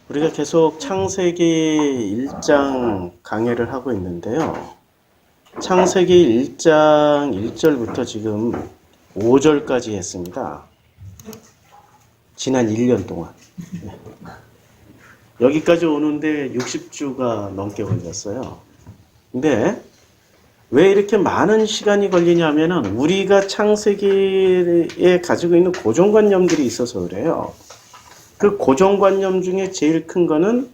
우리가 계속 창세기 1장 강해를 하고 있는데요. 창세기 1장 1절부터 지금 5절까지 했습니다. 지난 1년 동안. 여기까지 오는데 60주가 넘게 걸렸어요. 근데 왜 이렇게 많은 시간이 걸리냐면은 우리가 창세기에 가지고 있는 고정관념들이 있어서 그래요. 그 고정관념 중에 제일 큰 거는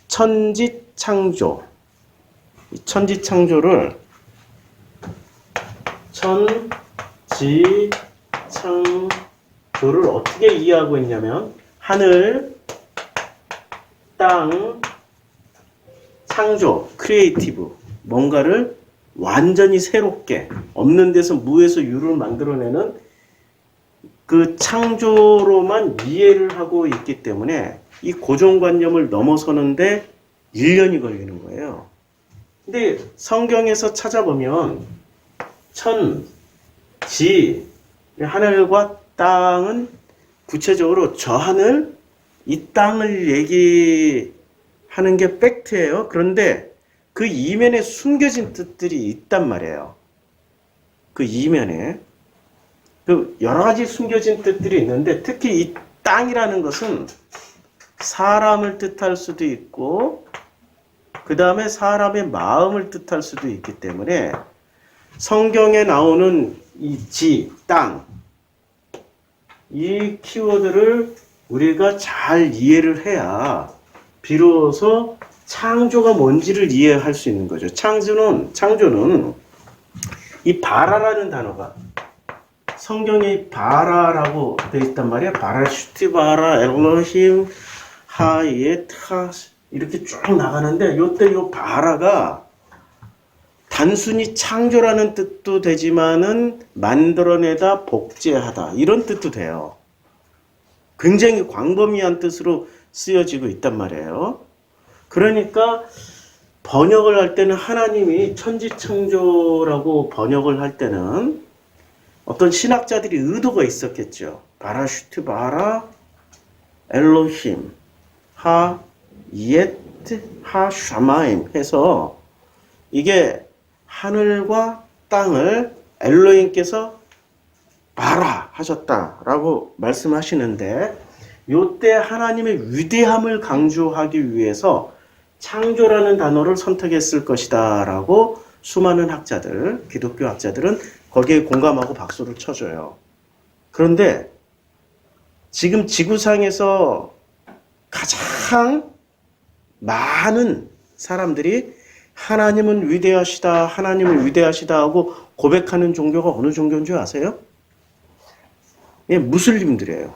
천지창조. 이 천지창조를 천지창조를 어떻게 이해하고 있냐면 하늘, 땅, 창조, 크리에이티브, 뭔가를 완전히 새롭게 없는 데서 무에서 유를 만들어내는 그 창조로만 이해를 하고 있기 때문에 이 고정관념을 넘어서는데 1년이 걸리는 거예요. 근데 성경에서 찾아보면 하늘과 땅은 구체적으로 저 하늘, 이 땅을 얘기하는 게 팩트예요. 그런데 그 이면에 숨겨진 뜻들이 있단 말이에요. 그 이면에. 여러 가지 숨겨진 뜻들이 있는데 특히 이 땅이라는 것은 사람을 뜻할 수도 있고 그 다음에 사람의 마음을 뜻할 수도 있기 때문에 성경에 나오는 이 땅, 이 키워드를 우리가 잘 이해를 해야 비로소 창조가 뭔지를 이해할 수 있는 거죠. 창조는 이 바라라는 단어가 성경에 바라라고 되어 있단 말이야. 바라슈티 바라 엘로힘 하예타 이렇게 쭉 나가는데 요때 요 바라가 단순히 창조라는 뜻도 되지만은 만들어내다 복제하다 이런 뜻도 돼요. 굉장히 광범위한 뜻으로 쓰여지고 있단 말이에요. 그러니까 번역을 할 때는 하나님이 천지창조라고 번역을 할 때는 어떤 신학자들이 의도가 있었겠죠. 바라슈트 바라 엘로힘 하 예트 하 샤마임 해서 이게 하늘과 땅을 엘로힘께서 바라 하셨다라고 말씀하시는데 요때 하나님의 위대함을 강조하기 위해서 창조라는 단어를 선택했을 것이다 라고 수많은 학자들, 기독교 학자들은 거기에 공감하고 박수를 쳐줘요. 그런데 지금 지구상에서 가장 많은 사람들이 하나님은 위대하시다, 하나님은 위대하시다 하고 고백하는 종교가 어느 종교인 줄 아세요? 예, 무슬림들이에요.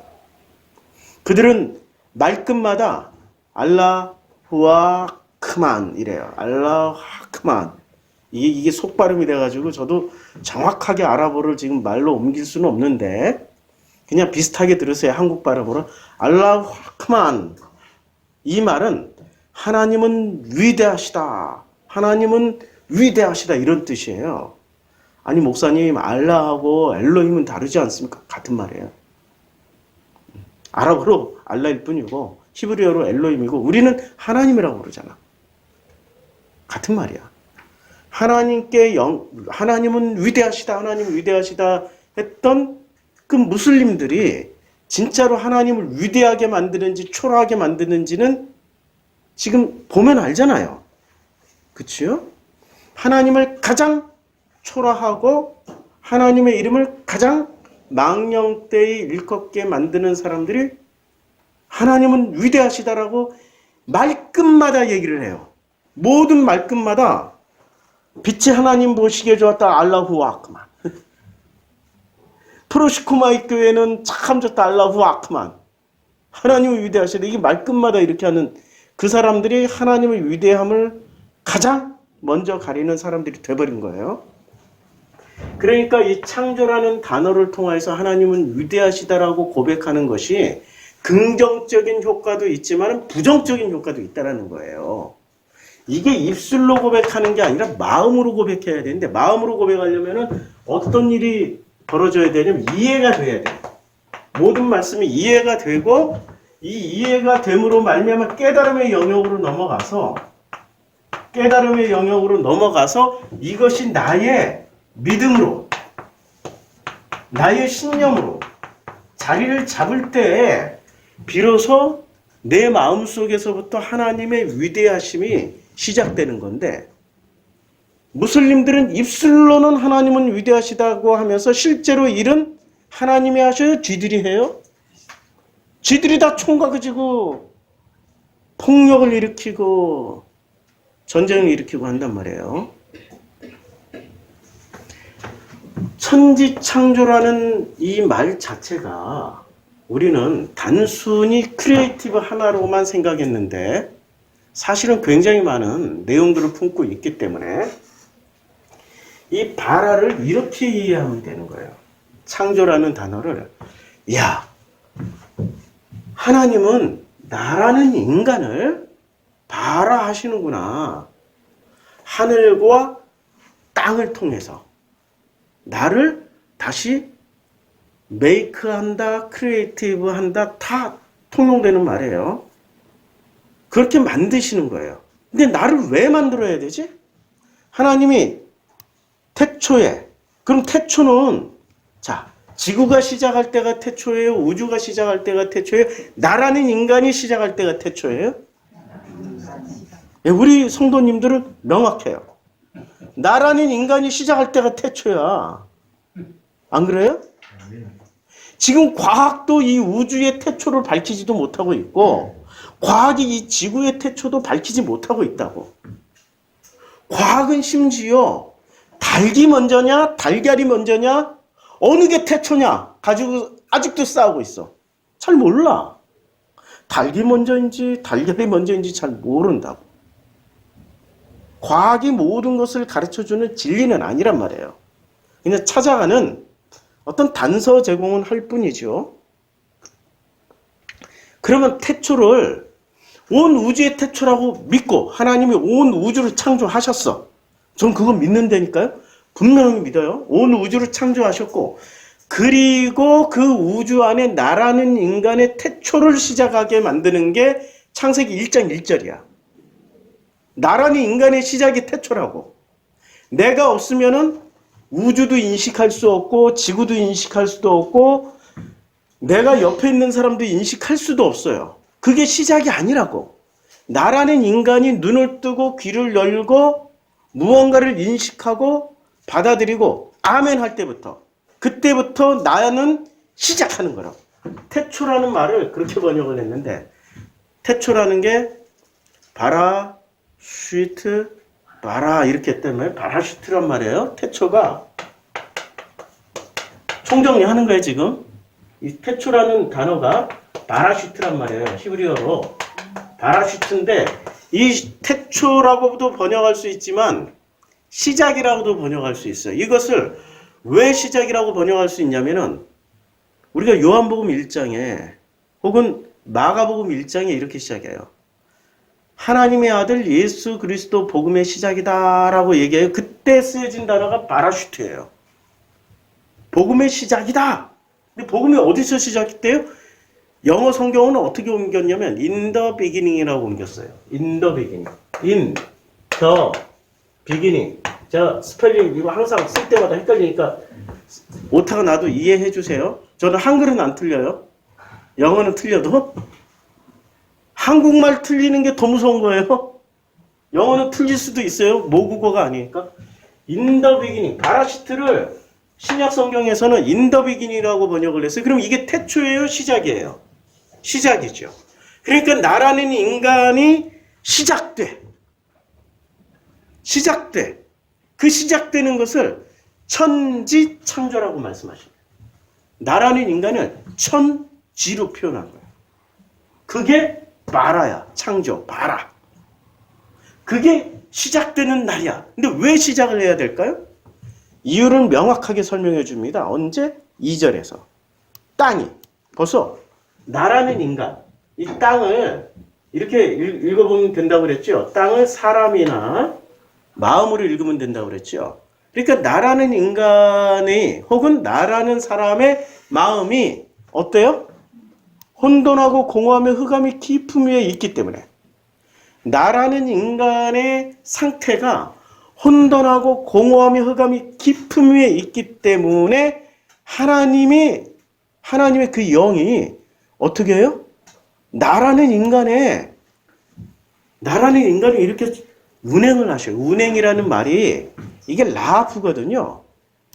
그들은 말끝마다 알라후 아크만 이래요. 알라후 아크만. 이게 속발음이 돼가지고 저도 정확하게 아랍어를 지금 말로 옮길 수는 없는데 그냥 비슷하게 들으세요. 한국 발음으로. 알라후 아크만. 이 말은 하나님은 위대하시다. 하나님은 위대하시다. 이런 뜻이에요. 아니 목사님 알라하고 엘로힘은 다르지 않습니까? 같은 말이에요. 아랍어로 알라일 뿐이고 히브리어로 엘로힘이고 우리는 하나님이라고 그러잖아. 같은 말이야. 하나님은 위대하시다, 하나님은 위대하시다 했던 그 무슬림들이 진짜로 하나님을 위대하게 만드는지 초라하게 만드는지는 지금 보면 알잖아요. 그치요? 하나님을 가장 초라하고 하나님의 이름을 가장 망령되이 일컫게 만드는 사람들이 하나님은 위대하시다라고 말끝마다 얘기를 해요. 모든 말끝마다 빛이 하나님 보시기에 좋았다 알라후 아크만. 프로시코마이 교회는 참 좋다 알라후 아크만. 하나님은 위대하시다. 이게 말끝마다 이렇게 하는 그 사람들이 하나님의 위대함을 가장 먼저 가리는 사람들이 돼버린 거예요. 그러니까 이 창조라는 단어를 통해서 하나님은 위대하시다라고 고백하는 것이 긍정적인 효과도 있지만 부정적인 효과도 있다는 거예요. 이게 입술로 고백하는 게 아니라 마음으로 고백해야 되는데 마음으로 고백하려면 어떤 일이 벌어져야 되냐면 이해가 돼야 돼요. 모든 말씀이 이해가 되고 이 이해가 됨으로 말미암아 깨달음의 영역으로 넘어가서 이것이 나의 믿음으로, 나의 신념으로 자리를 잡을 때에 비로소 내 마음속에서부터 하나님의 위대하심이 시작되는 건데, 무슬림들은 입술로는 하나님은 위대하시다고 하면서 실제로 일은 하나님이 하셔요? 쥐들이 해요? 쥐들이 다 총각을 쥐고 폭력을 일으키고 전쟁을 일으키고 한단 말이에요. 천지창조라는 이 말 자체가 우리는 단순히 크리에이티브 하나로만 생각했는데 사실은 굉장히 많은 내용들을 품고 있기 때문에 이 바라를 이렇게 이해하면 되는 거예요. 창조라는 단어를, 야, 하나님은 나라는 인간을 바라하시는구나. 하늘과 땅을 통해서 나를 다시 메이크한다, 크리에이티브한다, 다 통용되는 말이에요. 그렇게 만드시는 거예요. 근데 나를 왜 만들어야 되지? 하나님이 태초에, 그럼 태초는, 자, 지구가 시작할 때가 태초예요? 우주가 시작할 때가 태초예요? 나라는 인간이 시작할 때가 태초예요? 우리 성도님들은 명확해요. 나라는 인간이 시작할 때가 태초야. 안 그래요? 지금 과학도 이 우주의 태초를 밝히지도 못하고 있고, 과학이 이 지구의 태초도 밝히지 못하고 있다고. 과학은 심지어 닭이 먼저냐, 달걀이 먼저냐, 어느 게 태초냐 가지고 아직도 싸우고 있어. 잘 몰라. 닭이 먼저인지 달걀이 먼저인지 잘 모른다고. 과학이 모든 것을 가르쳐주는 진리는 아니란 말이에요. 그냥 찾아가는 어떤 단서 제공은 할 뿐이죠. 그러면 태초를 온 우주의 태초라고 믿고 하나님이 온 우주를 창조하셨어. 전 그거 믿는다니까요. 분명히 믿어요. 온 우주를 창조하셨고, 그리고 그 우주 안에 나라는 인간의 태초를 시작하게 만드는 게 창세기 1장 1절이야. 나라는 인간의 시작이 태초라고. 내가 없으면은 우주도 인식할 수 없고 지구도 인식할 수도 없고 내가 옆에 있는 사람도 인식할 수도 없어요. 그게 시작이 아니라고. 나라는 인간이 눈을 뜨고 귀를 열고 무언가를 인식하고 받아들이고 아멘 할 때부터, 그때부터 나는 시작하는 거라고. 태초라는 말을 그렇게 번역을 했는데, 태초라는 게 바라, 슈이트, 바라 이렇게 했단 말이에요. 바라슈트란 말이에요. 태초가 총정리하는 거예요. 지금 이 태초라는 단어가 바라슈트란 말이에요. 히브리어로 바라슈트인데, 이 태초라고도 번역할 수 있지만 시작이라고도 번역할 수 있어요. 이것을 왜 시작이라고 번역할 수 있냐면은 우리가 요한복음 1장에 혹은 마가복음 1장에 이렇게 시작해요. 하나님의 아들 예수 그리스도 복음의 시작이다라고 얘기해요. 그때 쓰여진 단어가 바라슈트예요. 복음의 시작이다. 근데 복음이 어디서 시작했대요? 영어 성경은 어떻게 옮겼냐면 in the beginning이라고 옮겼어요. in the beginning. in the beginning. 제가 스펠링 이거 항상 쓸 때마다 헷갈리니까 오타가 나도 이해해 주세요. 저는 한글은 안 틀려요. 영어는 틀려도. 한국말 틀리는 게 더 무서운 거예요. 영어는 틀릴 수도 있어요. 모국어가 아니니까. in the beginning. 바라시트를 신약 성경에서는 in the beginning이라고 번역을 했어요. 그럼 이게 태초예요? 시작이에요? 시작이죠. 그러니까 나라는 인간이 시작돼. 그 시작되는 것을 천지창조라고 말씀하십니다. 나라는 인간을 천지로 표현한 거예요. 그게 바라야. 창조, 바라. 그게 시작되는 날이야. 근데 왜 시작을 해야 될까요? 이유를 명확하게 설명해 줍니다. 언제? 2절에서. 땅이. 벌써 나라는 인간. 이 땅을 이렇게 읽어보면 된다고 그랬죠. 땅을 사람이나 마음으로 읽으면 된다고 그랬죠. 그러니까 나라는 인간이 혹은 나라는 사람의 마음이 어때요? 혼돈하고 공허하며 흑암이 깊음 위에 있기 때문에 나라는 인간의 상태가 혼돈하고 공허하며 흑암이 깊음 위에 있기 때문에 하나님의 그 영이 어떻게 해요? 나라는 인간이 이렇게 운행을 하셔요. 운행이라는 말이 이게 라프거든요.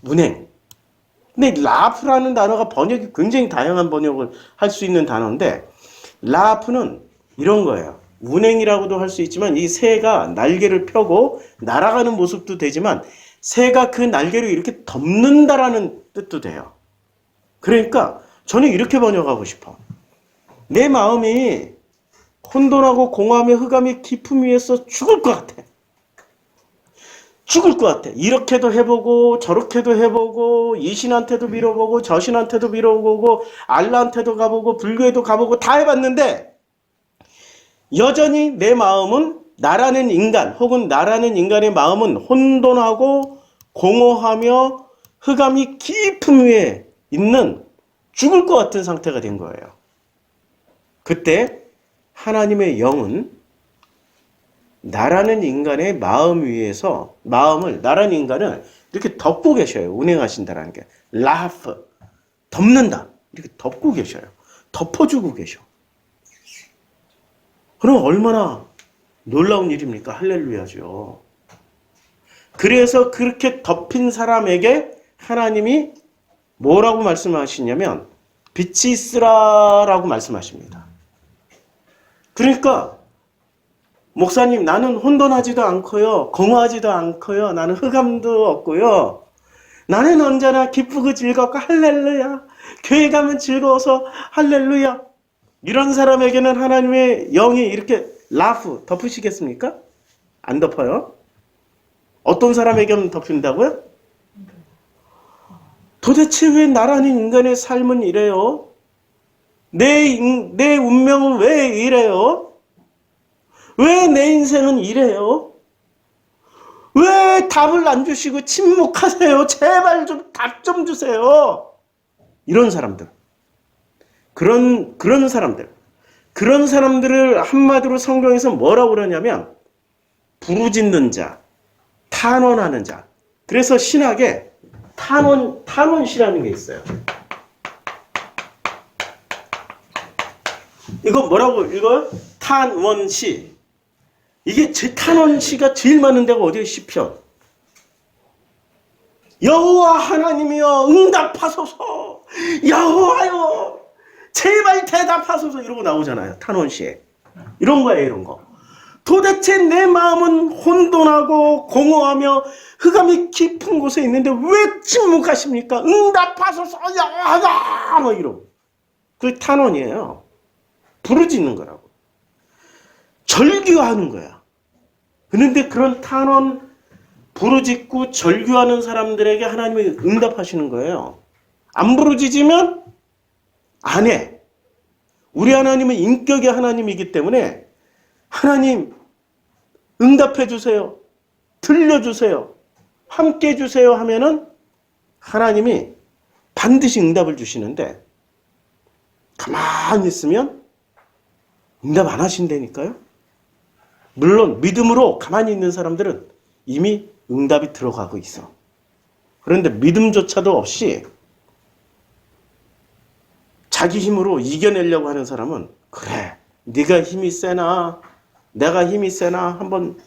운행. 근데 라프라는 단어가 번역이 굉장히 다양한 번역을 할 수 있는 단어인데 라프는 이런 거예요. 운행이라고도 할 수 있지만 이 새가 날개를 펴고 날아가는 모습도 되지만 새가 그 날개를 이렇게 덮는다라는 뜻도 돼요. 그러니까 저는 이렇게 번역하고 싶어. 내 마음이 혼돈하고 공허하며 흑암이 깊음 위에서 죽을 것 같아. 죽을 것 같아. 이렇게도 해보고 저렇게도 해보고 이 신한테도 빌어보고 저 신한테도 빌어보고 알라한테도 가보고 불교에도 가보고 다 해봤는데 여전히 내 마음은 나라는 인간 혹은 나라는 인간의 마음은 혼돈하고 공허하며 흑암이 깊은 위에 있는 죽을 것 같은 상태가 된 거예요. 그때 하나님의 영은 나라는 인간의 마음 위에서 나라는 인간을 이렇게 덮고 계셔요. 운행하신다는 게. 라프, 덮는다. 이렇게 덮고 계셔요. 덮어주고 계셔. 그럼 얼마나 놀라운 일입니까? 할렐루야죠. 그래서 그렇게 덮인 사람에게 하나님이 뭐라고 말씀하시냐면 빛이 있으라라고 말씀하십니다. 그러니까 목사님 나는 혼돈하지도 않고요. 공허하지도 않고요. 나는 흑암도 없고요. 나는 언제나 기쁘고 즐겁고 할렐루야. 교회 가면 즐거워서 할렐루야. 이런 사람에게는 하나님의 영이 이렇게 라프 덮으시겠습니까? 안 덮어요. 어떤 사람에게는 덮인다고요? 도대체 왜 나라는 인간의 삶은 이래요? 내 운명은 왜 이래요? 왜 내 인생은 이래요? 왜 답을 안 주시고 침묵하세요? 제발 좀 답 좀 주세요. 이런 사람들. 그런 사람들을 한마디로 성경에서 뭐라고 그러냐면 부르짖는 자, 탄원하는 자. 그래서 신학에 탄원시라는 게 있어요. 이거 뭐라고 읽어요? 탄원시. 이게 제 탄원시가 제일 많은 데가 어디에 시편. 여호와 하나님이여 응답하소서. 여호와여 제발 대답하소서. 이러고 나오잖아요. 탄원시에. 이런 거예요. 이런 거. 도대체 내 마음은 혼돈하고 공허하며 흑암이 깊은 곳에 있는데 왜 침묵하십니까? 응답하소서. 야야 뭐 이러고. 그게 탄원이에요. 부르짖는 거라고. 절규하는 거야. 그런데 그런 탄원 부르짖고 절규하는 사람들에게 하나님이 응답하시는 거예요. 안 부르짖으면 안 해. 우리 하나님은 인격의 하나님이기 때문에 하나님 응답해 주세요. 들려주세요. 함께 해주세요 하면은 하나님이 반드시 응답을 주시는데 가만히 있으면 응답 안 하신다니까요. 물론 믿음으로 가만히 있는 사람들은 이미 응답이 들어가고 있어. 그런데 믿음조차도 없이 자기 힘으로 이겨내려고 하는 사람은 그래 네가 힘이 세나 내가 힘이 세나 한번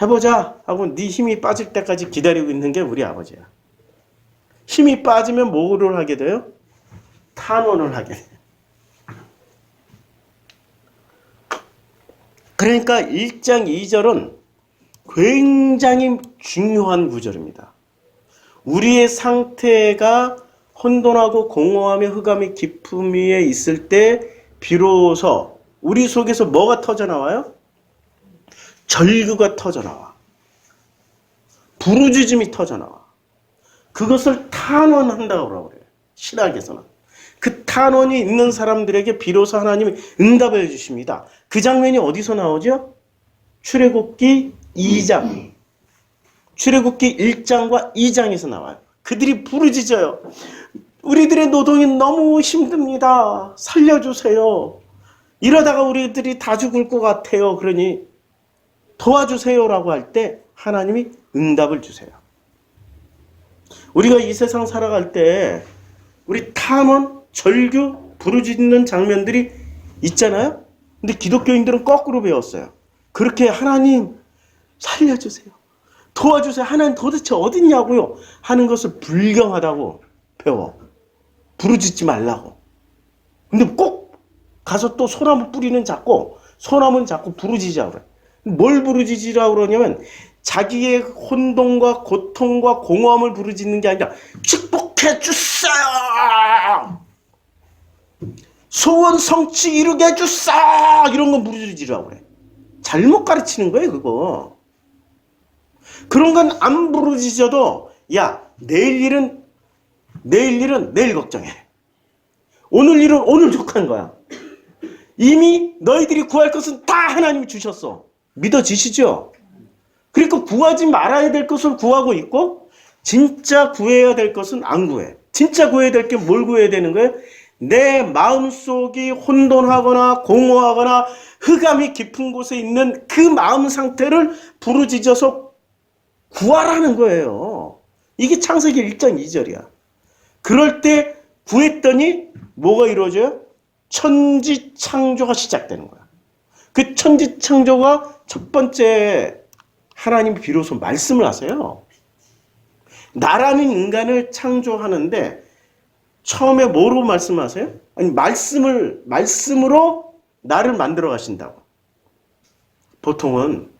해보자 하고 네 힘이 빠질 때까지 기다리고 있는 게 우리 아버지야. 힘이 빠지면 뭐를 하게 돼요? 탄원을 하게 돼요. 그러니까 1장 2절은 굉장히 중요한 구절입니다. 우리의 상태가 혼돈하고 공허하며 흑암이 깊음 위에 있을 때 비로소 우리 속에서 뭐가 터져나와요? 절규가 터져나와. 부르짖음이 터져나와. 그것을 탄원한다고 그래요. 신학에서는. 그 탄원이 있는 사람들에게 비로소 하나님이 응답을 해주십니다. 그 장면이 어디서 나오죠? 출애굽기 2장. 출애굽기 1장과 2장에서 나와요. 그들이 부르짖어요. 우리들의 노동이 너무 힘듭니다. 살려주세요. 이러다가 우리들이 다 죽을 것 같아요. 그러니 도와주세요라고 할 때 하나님이 응답을 주세요. 우리가 이 세상 살아갈 때 우리 탐험, 절규, 부르짖는 장면들이 있잖아요. 근데 기독교인들은 거꾸로 배웠어요. 그렇게 하나님 살려주세요. 도와주세요. 하나님 도대체 어딨냐고요? 하는 것을 불경하다고 배워. 부르짖지 말라고. 근데 꼭 가서 또 소나무 뿌리는 잡고 소나무는 자꾸 부르짖으라고 그래. 뭘 부르짖으라고 그러냐면 자기의 혼돈과 고통과 공허함을 부르짖는 게 아니라 축복해 주세요. 소원 성취 이루게 해주세요. 이런 건 부르짖으라고 그래. 잘못 가르치는 거예요, 그거. 그런 건 안 부르짖어도 야, 내일 일은 내일 걱정해. 오늘 일은 오늘 족한 거야. 이미 너희들이 구할 것은 다 하나님이 주셨어. 믿어지시죠? 그러니까 구하지 말아야 될 것을 구하고 있고 진짜 구해야 될 것은 안 구해. 진짜 구해야 될 게 뭘 구해야 되는 거예요? 내 마음속이 혼돈하거나 공허하거나 흑암이 깊은 곳에 있는 그 마음 상태를 부르짖어서 구하라는 거예요. 이게 창세기 1장 2절이야. 그럴 때 구했더니 뭐가 이루어져요? 천지창조가 시작되는 거야. 그 천지창조가 첫 번째 하나님이 비로소 말씀을 하세요. 나라는 인간을 창조하는데 처음에 뭐로 말씀하세요? 아니 말씀으로 나를 만들어 가신다고. 보통은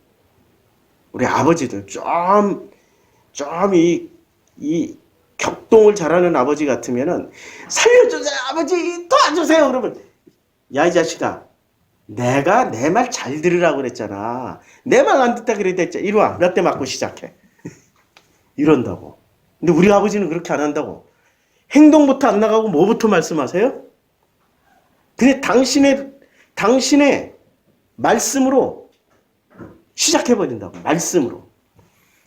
우리 아버지들 좀 이 격동을 잘하는 아버지 같으면은 살려주세요 아버지 도와주세요 그러면 야 이 자식아 내가 내 말 잘 들으라고 그랬잖아. 내 말 안 듣다 그랬잖아. 이리 와 몇 대 맞고 시작해. 이런다고. 근데 우리 아버지는 그렇게 안 한다고. 행동부터 안 나가고 뭐부터 말씀하세요? 그냥 당신의 말씀으로 시작해버린다고. 말씀으로.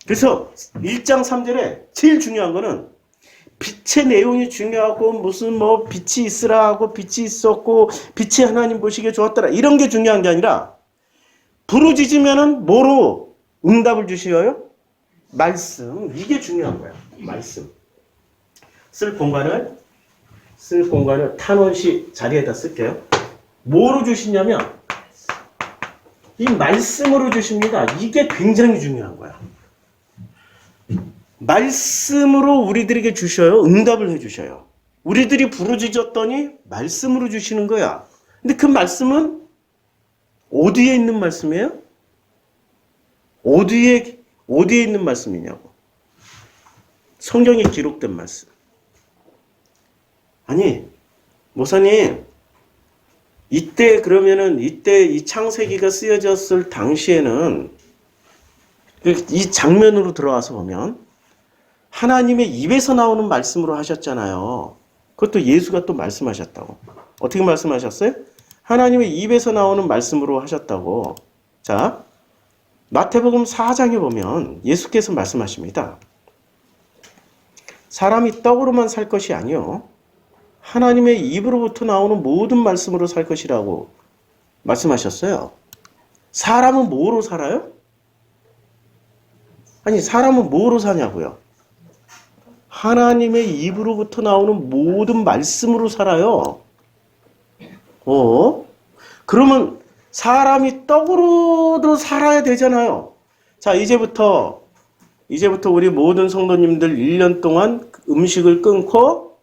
그래서 1장 3절에 제일 중요한 거는 빛의 내용이 중요하고 무슨 뭐 빛이 있으라 하고 빛이 있었고 빛이 하나님 보시기에 좋았더라. 이런 게 중요한 게 아니라 부르짖으면은 뭐로 응답을 주시어요? 말씀. 이게 중요한 거야. 말씀. 쓸 공간을 탄원시 자리에다 쓸게요. 뭐로 주시냐면 이 말씀으로 주십니다. 이게 굉장히 중요한 거야. 말씀으로 우리들에게 주셔요. 응답을 해주셔요. 우리들이 부르짖었더니 말씀으로 주시는 거야. 근데 그 말씀은 어디에 있는 말씀이에요? 어디에 있는 말씀이냐고. 성경에 기록된 말씀. 아니, 목사님, 이때 이 창세기가 쓰여졌을 당시에는 이 장면으로 들어와서 보면 하나님의 입에서 나오는 말씀으로 하셨잖아요. 그것도 예수가 또 말씀하셨다고. 어떻게 말씀하셨어요? 하나님의 입에서 나오는 말씀으로 하셨다고. 자, 마태복음 4장에 보면 예수께서 말씀하십니다. 사람이 떡으로만 살 것이 아니요 하나님의 입으로부터 나오는 모든 말씀으로 살 것이라고 말씀하셨어요. 사람은 뭐로 살아요? 아니, 사람은 뭐로 사냐고요? 하나님의 입으로부터 나오는 모든 말씀으로 살아요. 그러면 사람이 떡으로도 살아야 되잖아요. 자, 이제부터 우리 모든 성도님들 1년 동안 음식을 끊고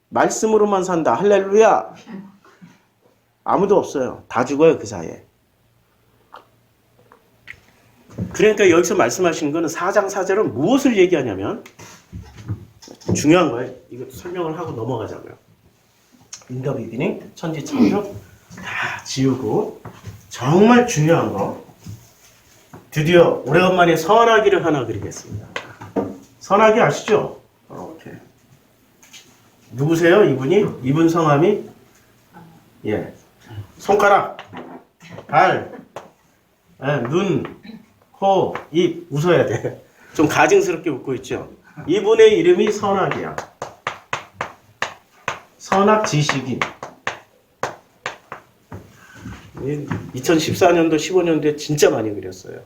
말씀으로만 산다. 할렐루야. 아무도 없어요. 다 죽어요, 그 사이에. 그러니까 여기서 말씀하신 거는 4장 4절은 무엇을 얘기하냐면 중요한 거예요. 이거 설명을 하고 넘어가자고요. In the beginning, 천지창조 다 지우고 정말 중요한 거 드디어 오래간만에 선하기를 하나 그리겠습니다. 선하기 아시죠? 오케이. 누구세요? 이분 성함이? 예. 손가락, 발, 눈, 코, 입 웃어야 돼. 좀 가증스럽게 웃고 있죠. 이분의 이름이 선하기야. 선악지식인. 2014년도, 15년도에 진짜 많이 그렸어요.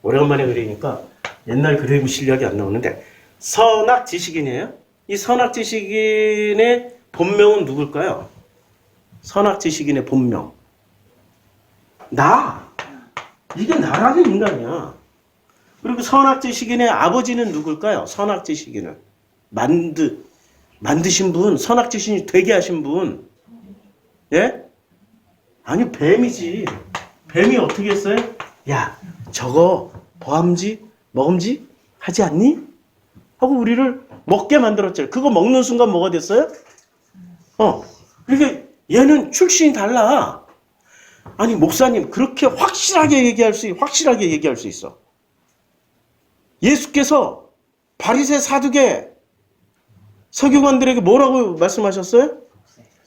오래간만에 그리니까 옛날 그림 실력이 안 나오는데, 선악지식인이에요. 이 선악지식인의 본명은 누굴까요? 선악지식인의 본명. 나. 이게 나라는 인간이야. 그리고 선악지식인의 아버지는 누굴까요? 선악지식인을 만드신 분, 선악지식인이 되게 하신 분. 예? 아니, 뱀이지. 뱀이 어떻게 했어요? 야, 저거 보암지, 먹음지 하지 않니? 하고 우리를 먹게 만들었잖아요. 그거 먹는 순간 뭐가 됐어요? 그러니까 얘는 출신이 달라. 아니, 목사님, 그렇게 확실하게 얘기할 수 있어. 예수께서 바리새 사두개 서기관들에게 뭐라고 말씀하셨어요?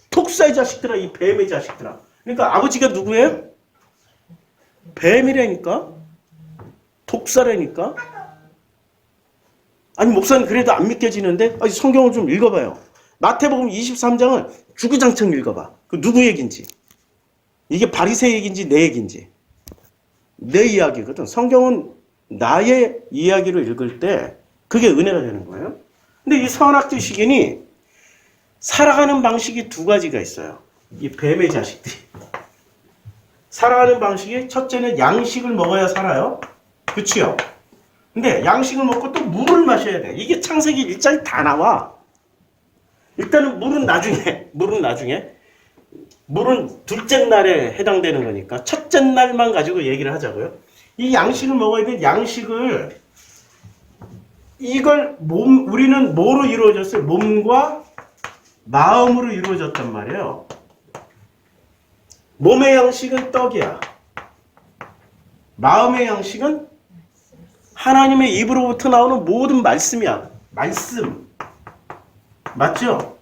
독사의 자식들아, 이 뱀의 자식들아. 그러니까 아버지가 누구예요? 뱀이라니까? 독사라니까? 아니, 목사님 그래도 안 믿겨지는데? 아니, 성경을 좀 읽어봐요. 마태복음 23장을 주구장창 읽어봐. 그 누구 얘기인지. 이게 바리새 얘기인지 내 얘기인지. 내 이야기거든. 성경은 나의 이야기로 읽을 때 그게 은혜가 되는 거예요. 근데 이 선악지식인이 살아가는 방식이 두 가지가 있어요. 이 뱀의 자식들이. 살아가는 방식이 첫째는 양식을 먹어야 살아요. 그치요? 근데 양식을 먹고 또 물을 마셔야 돼. 이게 창세기 1장에 다 나와. 일단은 물은 나중에. 물은 둘째 날에 해당되는 거니까 첫째 날만 가지고 얘기를 하자고요. 이 양식을 먹어야 돼. 양식을 우리는 뭐로 이루어졌어요? 몸과 마음으로 이루어졌단 말이에요. 몸의 양식은 떡이야. 마음의 양식은 하나님의 입으로부터 나오는 모든 말씀이야. 말씀. 맞죠?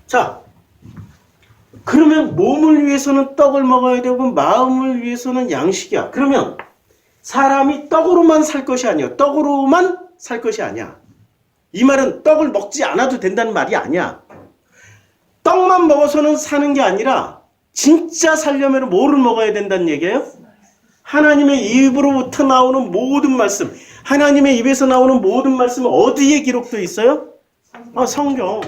자, 그러면 몸을 위해서는 떡을 먹어야 되고 마음을 위해서는 양식이야. 그러면 사람이 떡으로만 살 것이 아니야. 떡으로만 살 것이 아니야. 이 말은 떡을 먹지 않아도 된다는 말이 아니야. 떡만 먹어서는 사는 게 아니라 진짜 살려면 뭐를 먹어야 된다는 얘기예요? 하나님의 입으로부터 나오는 모든 말씀. 하나님의 입에서 나오는 모든 말씀은 어디에 기록되어 있어요? 성경.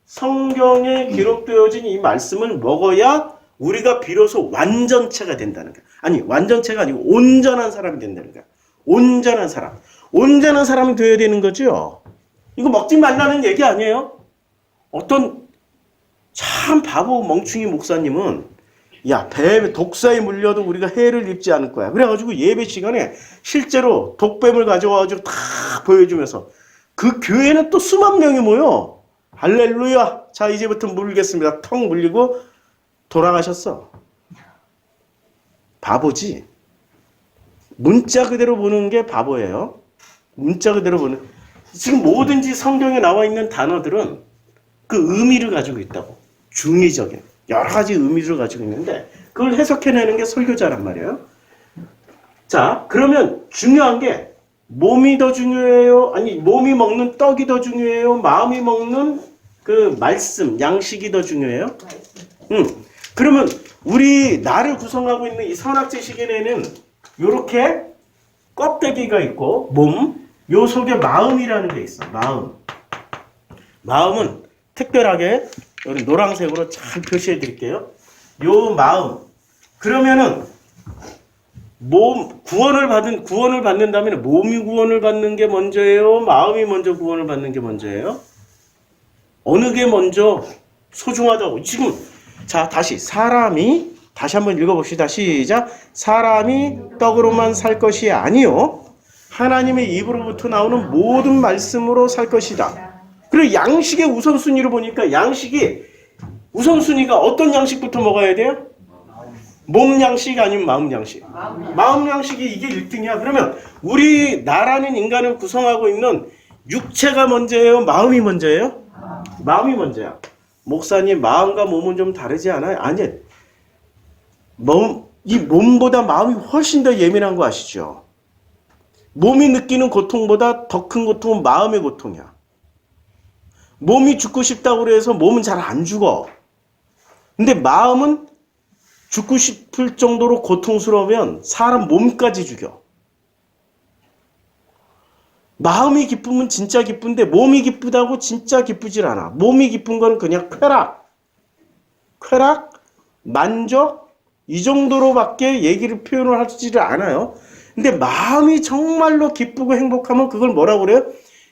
성경에 기록되어진 이 말씀을 먹어야 우리가 비로소 완전체가 된다는 거야. 아니, 완전체가 아니고 온전한 사람이 된다는 거야. 온전한 사람. 온전한 사람이 되어야 되는 거죠. 이거 먹지 말라는 얘기 아니에요? 어떤 참 바보 멍충이 목사님은 야, 뱀, 독사에 물려도 우리가 해를 입지 않을 거야. 그래가지고 예배 시간에 실제로 독뱀을 가져와가지고 다 보여주면서 그 교회는 또 수만 명이 모여. 할렐루야. 자, 이제부터 물겠습니다. 턱 물리고 돌아가셨어. 바보지. 문자 그대로 보는 게 바보예요. 문자 그대로 보는. 지금 뭐든지 성경에 나와 있는 단어들은 그 의미를 가지고 있다고. 중의적인 여러 가지 의미를 가지고 있는데 그걸 해석해내는 게 설교자란 말이에요. 자, 그러면 중요한 게 몸이 더 중요해요? 아니, 몸이 먹는 떡이 더 중요해요? 마음이 먹는 그 말씀, 양식이 더 중요해요? 그러면 우리 나를 구성하고 있는 이 선악지식인에는 이렇게 껍데기가 있고 몸, 요 속에 마음이라는 게 있어. 마음은 특별하게 여기 노란색으로 잘 표시해 드릴게요. 요 마음. 그러면은 몸 구원을 받는다면 몸이 구원을 받는 게 먼저예요? 마음이 먼저 구원을 받는 게 먼저예요? 어느 게 먼저 소중하다고? 지금 자, 다시 한번 읽어봅시다. 시작. 사람이 떡으로만 살 것이 아니요 하나님의 입으로부터 나오는 모든 말씀으로 살 것이다. 그리고 양식의 우선순위로 보니까 양식이 우선순위가 어떤 양식부터 먹어야 돼요? 몸 양식 아니면 마음 양식? 마음 양식이 이게 1등이야. 그러면 우리 나라는 인간을 구성하고 있는 육체가 먼저예요? 마음이 먼저예요? 마음이 먼저야. 목사님, 마음과 몸은 좀 다르지 않아요? 아니, 이 몸보다 마음이 훨씬 더 예민한 거 아시죠? 몸이 느끼는 고통보다 더 큰 고통은 마음의 고통이야. 몸이 죽고 싶다고 해서 몸은 잘 안 죽어. 근데 마음은 죽고 싶을 정도로 고통스러우면 사람 몸까지 죽여. 마음이 기쁘면 진짜 기쁜데 몸이 기쁘다고 진짜 기쁘질 않아. 몸이 기쁜 건 그냥 쾌락, 만족 이 정도로밖에 얘기를 표현을 하지를 않아요. 근데 마음이 정말로 기쁘고 행복하면 그걸 뭐라고 그래요?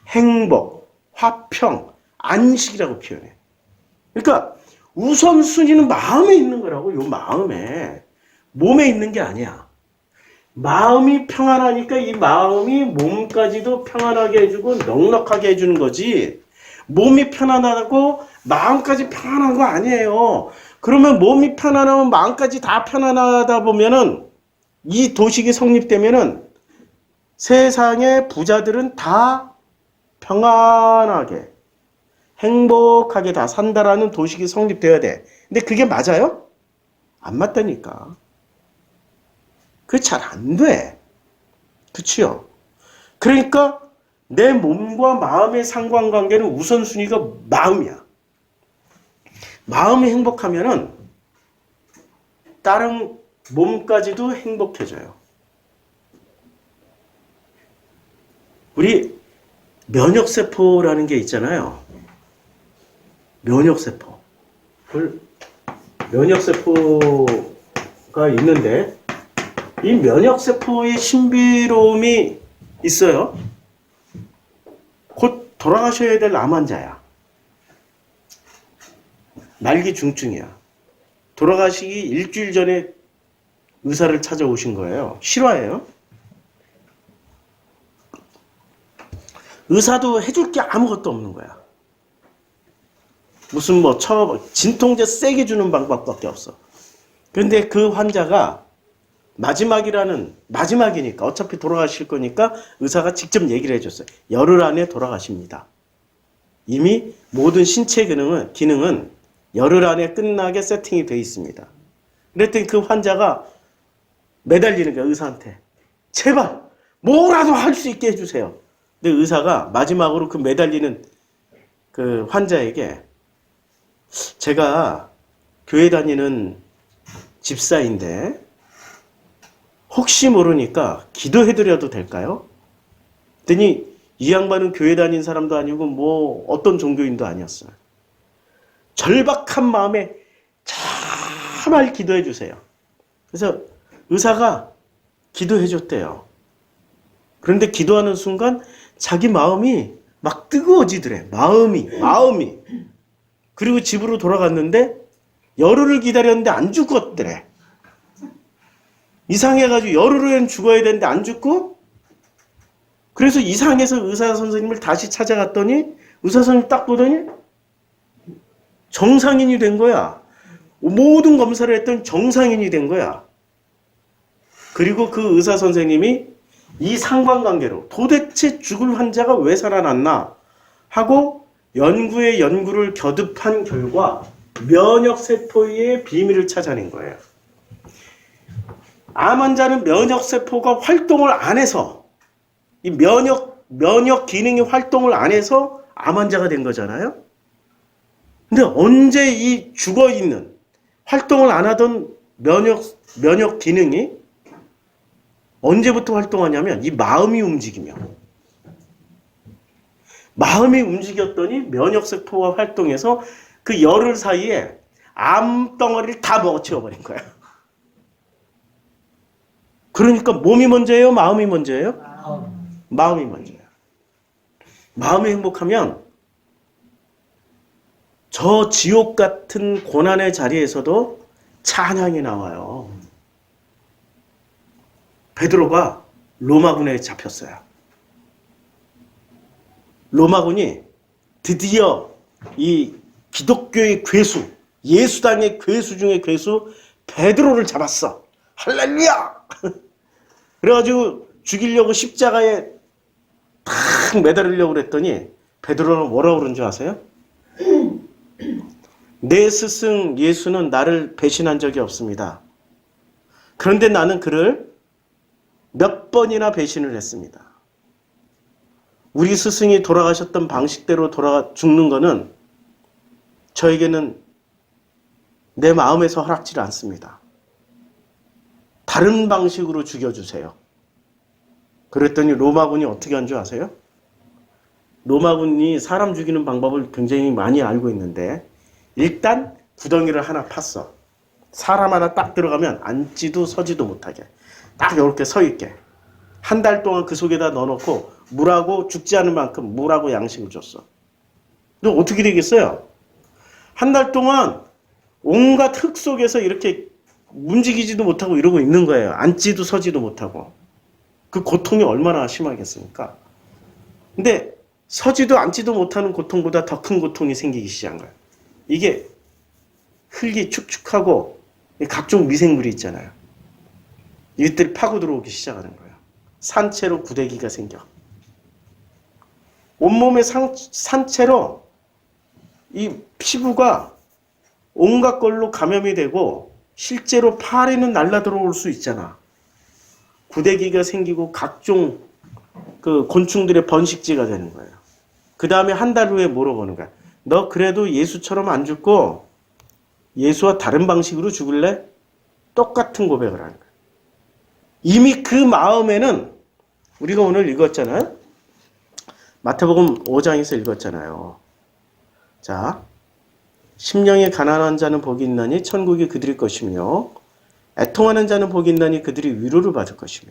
행복, 화평, 안식이라고 표현해. 그러니까 우선순위는 마음에 있는 거라고. 요 마음에. 몸에 있는 게 아니야. 마음이 평안하니까 이 마음이 몸까지도 평안하게 해주고 넉넉하게 해주는 거지. 몸이 편안하고 마음까지 평안한 거 아니에요. 그러면 몸이 편안하면 마음까지 다 편안하다 보면은 이 도식이 성립되면은 세상의 부자들은 다 평안하게 행복하게 다 산다라는 도식이 성립돼야 돼. 근데 그게 맞아요? 안 맞다니까. 그게 잘 안 돼. 그치요? 그러니까 내 몸과 마음의 상관관계는 우선순위가 마음이야. 마음이 행복하면은 다른 몸까지도 행복해져요. 우리 면역세포라는 게 있잖아요. 면역세포. 면역세포가 있는데 이 면역세포의 신비로움이 있어요. 곧 돌아가셔야 될 암 환자야. 말기 중증이야. 돌아가시기 일주일 전에 의사를 찾아오신 거예요. 실화예요. 의사도 해줄 게 아무것도 없는 거야. 무슨 진통제 세게 주는 방법밖에 없어. 그런데 그 환자가 마지막이니까 어차피 돌아가실 거니까 의사가 직접 얘기를 해줬어요. 열흘 안에 돌아가십니다. 이미 모든 신체 기능은 열흘 안에 끝나게 세팅이 되어 있습니다. 그랬더니 그 환자가 매달리는 거야, 의사한테. 제발 뭐라도 할 수 있게 해주세요. 근데 의사가 마지막으로 그 매달리는 그 환자에게 제가 교회 다니는 집사인데 혹시 모르니까 기도해드려도 될까요? 그랬더니 이 양반은 교회 다닌 사람도 아니고 어떤 종교인도 아니었어요. 절박한 마음에 정말 기도해 주세요. 그래서 의사가 기도해 줬대요. 그런데 기도하는 순간 자기 마음이 막 뜨거워지더래. 마음이. 그리고 집으로 돌아갔는데 열흘을 기다렸는데 안 죽었더래. 이상해가지고 열흘 후엔 죽어야 되는데 안 죽고, 그래서 이상해서 의사 선생님을 다시 찾아갔더니 의사 선생님 딱 보더니 정상인이 된 거야. 모든 검사를 했더니 정상인이 된 거야. 그리고 그 의사 선생님이 이 상관관계로 도대체 죽을 환자가 왜 살아났나 하고 연구에 연구를 겨듭한 결과 면역세포의 비밀을 찾아낸 거예요. 암 환자는 면역세포가 활동을 안 해서, 이 면역 기능이 활동을 안 해서 암 환자가 된 거잖아요. 근데 언제 이 죽어있는, 활동을 안 하던 면역 기능이 언제부터 활동하냐면 이 마음이 움직이면. 마음이 움직였더니 면역세포가 활동해서 그 열흘 사이에 암덩어리를 다 먹어치워버린 거야. 그러니까 몸이 먼저예요? 마음이 먼저예요? 마음이 먼저예요. 마음이 행복하면 저 지옥 같은 고난의 자리에서도 찬양이 나와요. 베드로가 로마군에 잡혔어요. 로마군이 드디어 이 기독교의 괴수, 예수당의 괴수 중에 괴수 베드로를 잡았어. 할렐루야! 그래가지고 죽이려고 십자가에 탁 매달리려고 그랬더니 베드로는 뭐라고 그런 줄 아세요? 내 스승 예수는 나를 배신한 적이 없습니다. 그런데 나는 그를 몇 번이나 배신을 했습니다. 우리 스승이 돌아가셨던 방식대로 죽는 거는 저에게는 내 마음에서 허락지를 않습니다. 다른 방식으로 죽여주세요. 그랬더니 로마군이 어떻게 한 줄 아세요? 로마군이 사람 죽이는 방법을 굉장히 많이 알고 있는데 일단 구덩이를 하나 팠어. 사람 하나 딱 들어가면 앉지도 서지도 못하게 딱 이렇게 서 있게 한 달 동안 그 속에다 넣어놓고 물하고 죽지 않을 만큼 물하고 양식을 줬어. 근데 어떻게 되겠어요? 한 달 동안 온갖 흙 속에서 이렇게 움직이지도 못하고 이러고 있는 거예요. 앉지도 서지도 못하고. 그 고통이 얼마나 심하겠습니까? 근데 서지도 앉지도 못하는 고통보다 더 큰 고통이 생기기 시작한 거예요. 이게 흙이 축축하고 각종 미생물이 있잖아요. 이것들이 파고 들어오기 시작하는 거예요. 산채로 구데기가 생겨. 온몸에 산채로 이 피부가 온갖 걸로 감염이 되고 실제로 팔에는 날라 들어올 수 있잖아. 구데기가 생기고 각종 그 곤충들의 번식지가 되는 거예요. 그 다음에 한 달 후에 물어보는 거야. 너 그래도 예수처럼 안 죽고 예수와 다른 방식으로 죽을래? 똑같은 고백을 하는 거예요. 이미 그 마음에는 우리가 오늘 읽었잖아요. 마태복음 5장에서 읽었잖아요. 자, 심령이 가난한 자는 복이 있나니 천국이 그들의 것이며 애통하는 자는 복이 있나니 그들이 위로를 받을 것이며.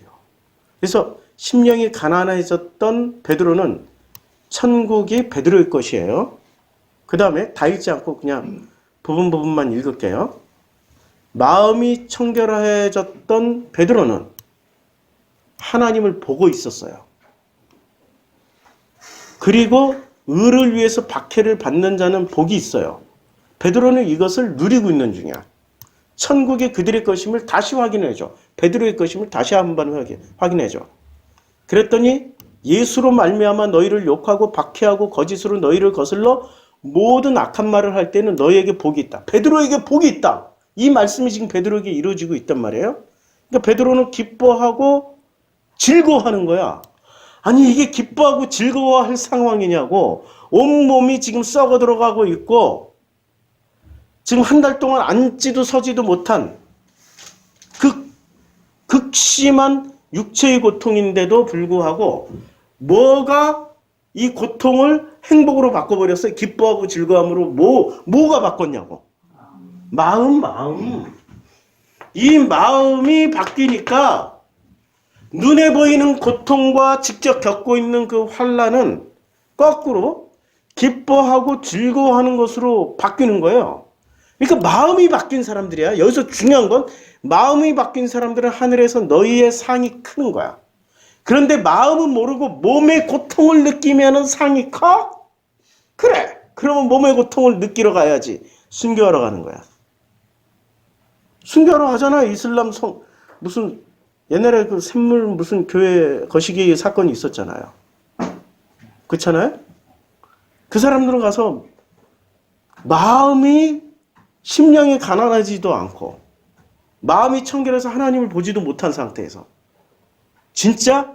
그래서 심령이 가난해졌던 베드로는 천국이 베드로의 것이에요. 그 다음에 다 읽지 않고 그냥 부분만 읽을게요. 마음이 청결해졌던 베드로는 하나님을 보고 있었어요. 그리고 의를 위해서 박해를 받는 자는 복이 있어요. 베드로는 이것을 누리고 있는 중이야. 천국이 그들의 것임을 다시 확인해줘. 베드로의 것임을 다시 한번 확인해줘. 그랬더니 예수로 말미암아 너희를 욕하고 박해하고 거짓으로 너희를 거슬러 모든 악한 말을 할 때는 너희에게 복이 있다. 베드로에게 복이 있다. 이 말씀이 지금 베드로에게 이루어지고 있단 말이에요. 그러니까 베드로는 기뻐하고 즐거워하는 거야. 아니 이게 기뻐하고 즐거워할 상황이냐고. 온몸이 지금 썩어 들어가고 있고 지금 한 달 동안 앉지도 서지도 못한 극심한 육체의 고통인데도 불구하고 뭐가 이 고통을 행복으로 바꿔버렸어요. 기뻐하고 즐거움으로 뭐가 바꿨냐고. 마음. 이 마음이 바뀌니까 눈에 보이는 고통과 직접 겪고 있는 그 환난은 거꾸로 기뻐하고 즐거워하는 것으로 바뀌는 거예요. 그러니까 마음이 바뀐 사람들이야. 여기서 중요한 건 마음이 바뀐 사람들은 하늘에서 너희의 상이 크는 거야. 그런데 마음은 모르고 몸의 고통을 느끼면 상이 커? 그래. 그러면 몸의 고통을 느끼러 가야지. 순교하러 가는 거야. 순교하러 가잖아. 이슬람 무슨 옛날에 그 샘물 무슨 교회 거시기 사건이 있었잖아요. 그렇잖아요? 그 사람들은 가서 마음이 심령이 가난하지도 않고 마음이 청결해서 하나님을 보지도 못한 상태에서 진짜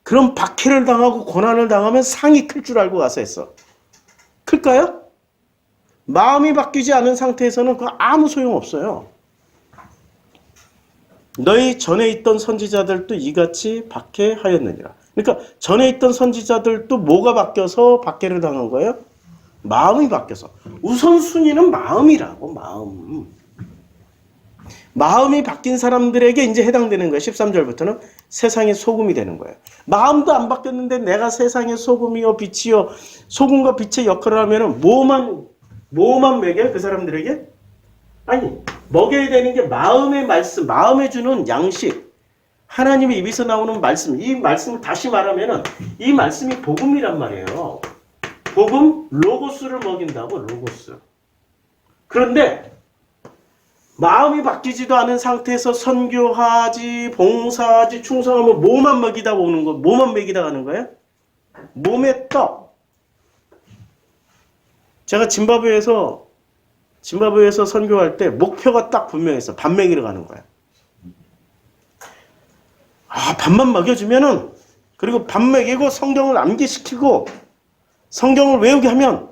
그런 박해를 당하고 고난을 당하면 상이 클 줄 알고 가서 했어. 클까요? 마음이 바뀌지 않은 상태에서는 그거 아무 소용없어요. 너희 전에 있던 선지자들도 이같이 박해하였느니라. 그러니까 전에 있던 선지자들도 뭐가 바뀌어서 박해를 당한 거예요? 마음이 바뀌어서. 우선순위는 마음이라고. 마음이 바뀐 사람들에게 이제 해당되는 거예요. 13절부터는 세상의 소금이 되는 거예요. 마음도 안 바뀌었는데 내가 세상의 소금이요 빛이요 소금과 빛의 역할을 하면은 뭐만 먹여요? 그 사람들에게? 아니 먹여야 되는 게 마음의 말씀, 마음에 주는 양식, 하나님의 입에서 나오는 말씀. 이 말씀을 다시 말하면은 이 말씀이 복음이란 말이에요. 복음, 로고스를 먹인다고. 로고스. 그런데 마음이 바뀌지도 않은 상태에서 선교하지, 봉사하지, 충성하면 뭐만 먹이다 오는 거, 뭐만 먹이다 가는 거예요? 몸의 떡. 제가 짐바브웨에서 선교할 때 목표가 딱 분명했어. 밥 먹이러 가는 거야. 밥만 먹여주면은 그리고 밥 먹이고 성경을 암기시키고 성경을 외우게 하면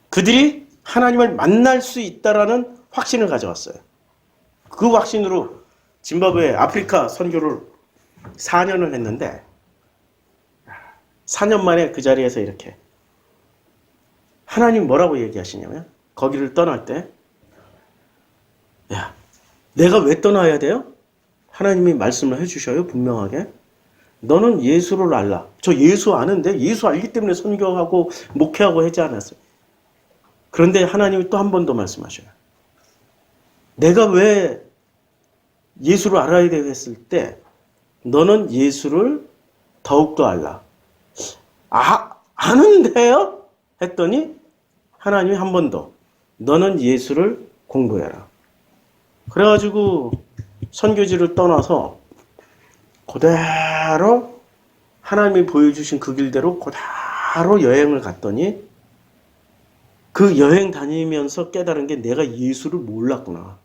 그들이 하나님을 만날 수 있다라는 확신을 가져왔어요. 그 확신으로 짐바브웨 아프리카 선교를 4년을 했는데 4년 만에 그 자리에서 이렇게 하나님 뭐라고 얘기하시냐면 거기를 떠날 때 야, 내가 왜 떠나야 돼요? 하나님이 말씀을 해주셔요. 분명하게. 너는 예수를 알라. 저 예수 아는데 예수 알기 때문에 선교하고 목회하고 하지 않았어요. 그런데 하나님이 또 한 번 더 말씀하셔요. 내가 왜 예수를 알아야 되고 했을 때 너는 예수를 더욱더 알라. 아는데요? 했더니 하나님이 한 번 더 너는 예수를 공부해라. 그래가지고 선교지를 떠나서 그대로 하나님이 보여주신 그 길대로 그대로 여행을 갔더니 그 여행 다니면서 깨달은 게 내가 예수를 몰랐구나.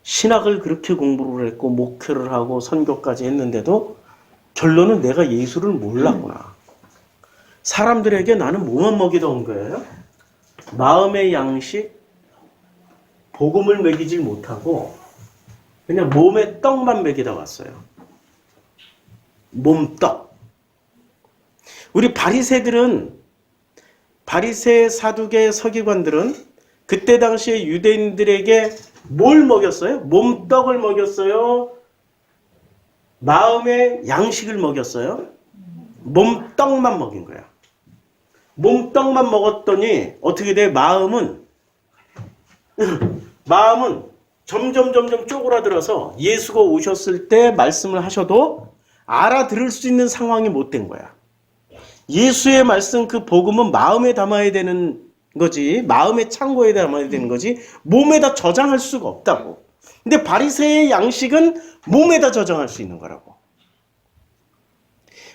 신학을 그렇게 공부를 했고 목회를 하고 선교까지 했는데도 결론은 내가 예수를 몰랐구나. 사람들에게 나는 뭐만 먹이다 온 거예요? 마음의 양식, 복음을 먹이질 못하고 그냥 몸의 떡만 먹이다 왔어요. 몸떡. 우리 바리새 사두개 서기관들은 그때 당시에 유대인들에게 뭘 먹였어요? 몸떡을 먹였어요? 마음의 양식을 먹였어요? 몸떡만 먹인 거야. 몸떡만 먹었더니 어떻게 돼? 마음은 점점 쪼그라들어서 예수가 오셨을 때 말씀을 하셔도 알아들을 수 있는 상황이 못 된 거야. 예수의 말씀 그 복음은 마음에 담아야 되는 거지, 마음의 창고에 담아야 되는 거지 몸에다 저장할 수가 없다고. 근데 바리새의 양식은 몸에다 저장할 수 있는 거라고.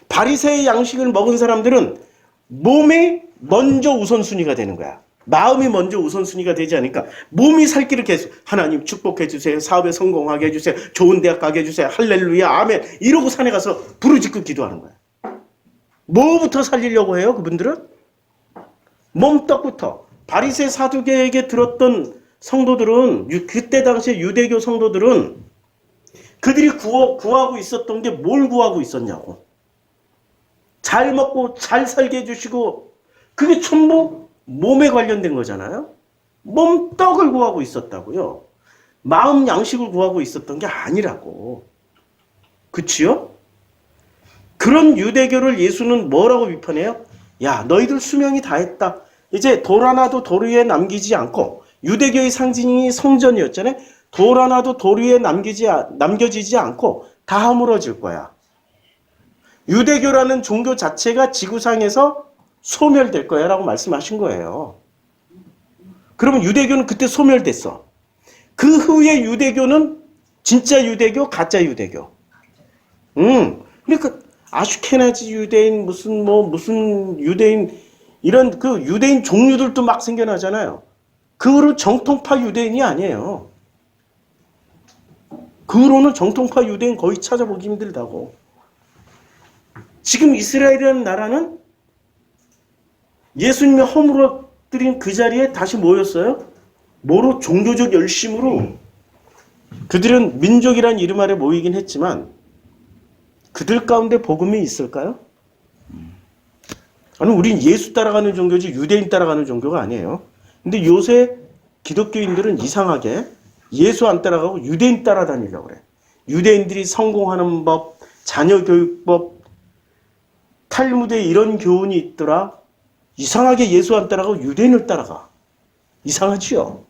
바리새의 양식을 먹은 사람들은 몸이 먼저 우선순위가 되는 거야. 마음이 먼저 우선순위가 되지 않으니까 몸이 살 길을 계속 하나님 축복해 주세요. 사업에 성공하게 해주세요. 좋은 대학 가게 해주세요. 할렐루야 아멘 이러고 산에 가서 부르짖고 기도하는 거야. 뭐부터 살리려고 해요? 그분들은? 몸떡부터. 바리새 사두개에게 들었던 성도들은 그때 당시에 유대교 성도들은 그들이 구하고 있었던 게 뭘 구하고 있었냐고. 잘 먹고 잘 살게 해주시고 그게 전부 몸에 관련된 거잖아요. 몸떡을 구하고 있었다고요. 마음 양식을 구하고 있었던 게 아니라고. 그치요? 그런 유대교를 예수는 뭐라고 비판해요? 야, 너희들 수명이 다 했다. 이제 돌 하나도 돌 위에 남기지 않고, 유대교의 상징이 성전이었잖아요. 돌 하나도 돌 위에 남겨지지 않고 다 허물어질 거야. 유대교라는 종교 자체가 지구상에서 소멸될 거야 라고 말씀하신 거예요. 그러면 유대교는 그때 소멸됐어. 그 후에 유대교는 진짜 유대교, 가짜 유대교. 그러니까 아슈케나지 유대인, 무슨 유대인, 이런 그 유대인 종류들도 막 생겨나잖아요. 그 후로 정통파 유대인이 아니에요. 그 후로는 정통파 유대인 거의 찾아보기 힘들다고. 지금 이스라엘이라는 나라는 예수님의 허물어뜨린 그 자리에 다시 모였어요. 뭐로? 종교적 열심으로. 그들은 민족이란 이름 아래 모이긴 했지만 그들 가운데 복음이 있을까요? 아니, 우린 예수 따라가는 종교지 유대인 따라가는 종교가 아니에요. 근데 요새 기독교인들은 이상하게 예수 안 따라가고 유대인 따라다니려고 그래. 유대인들이 성공하는 법, 자녀 교육법, 탈무드에 이런 교훈이 있더라. 이상하게 예수 안 따라가고 유대인을 따라가. 이상하지요?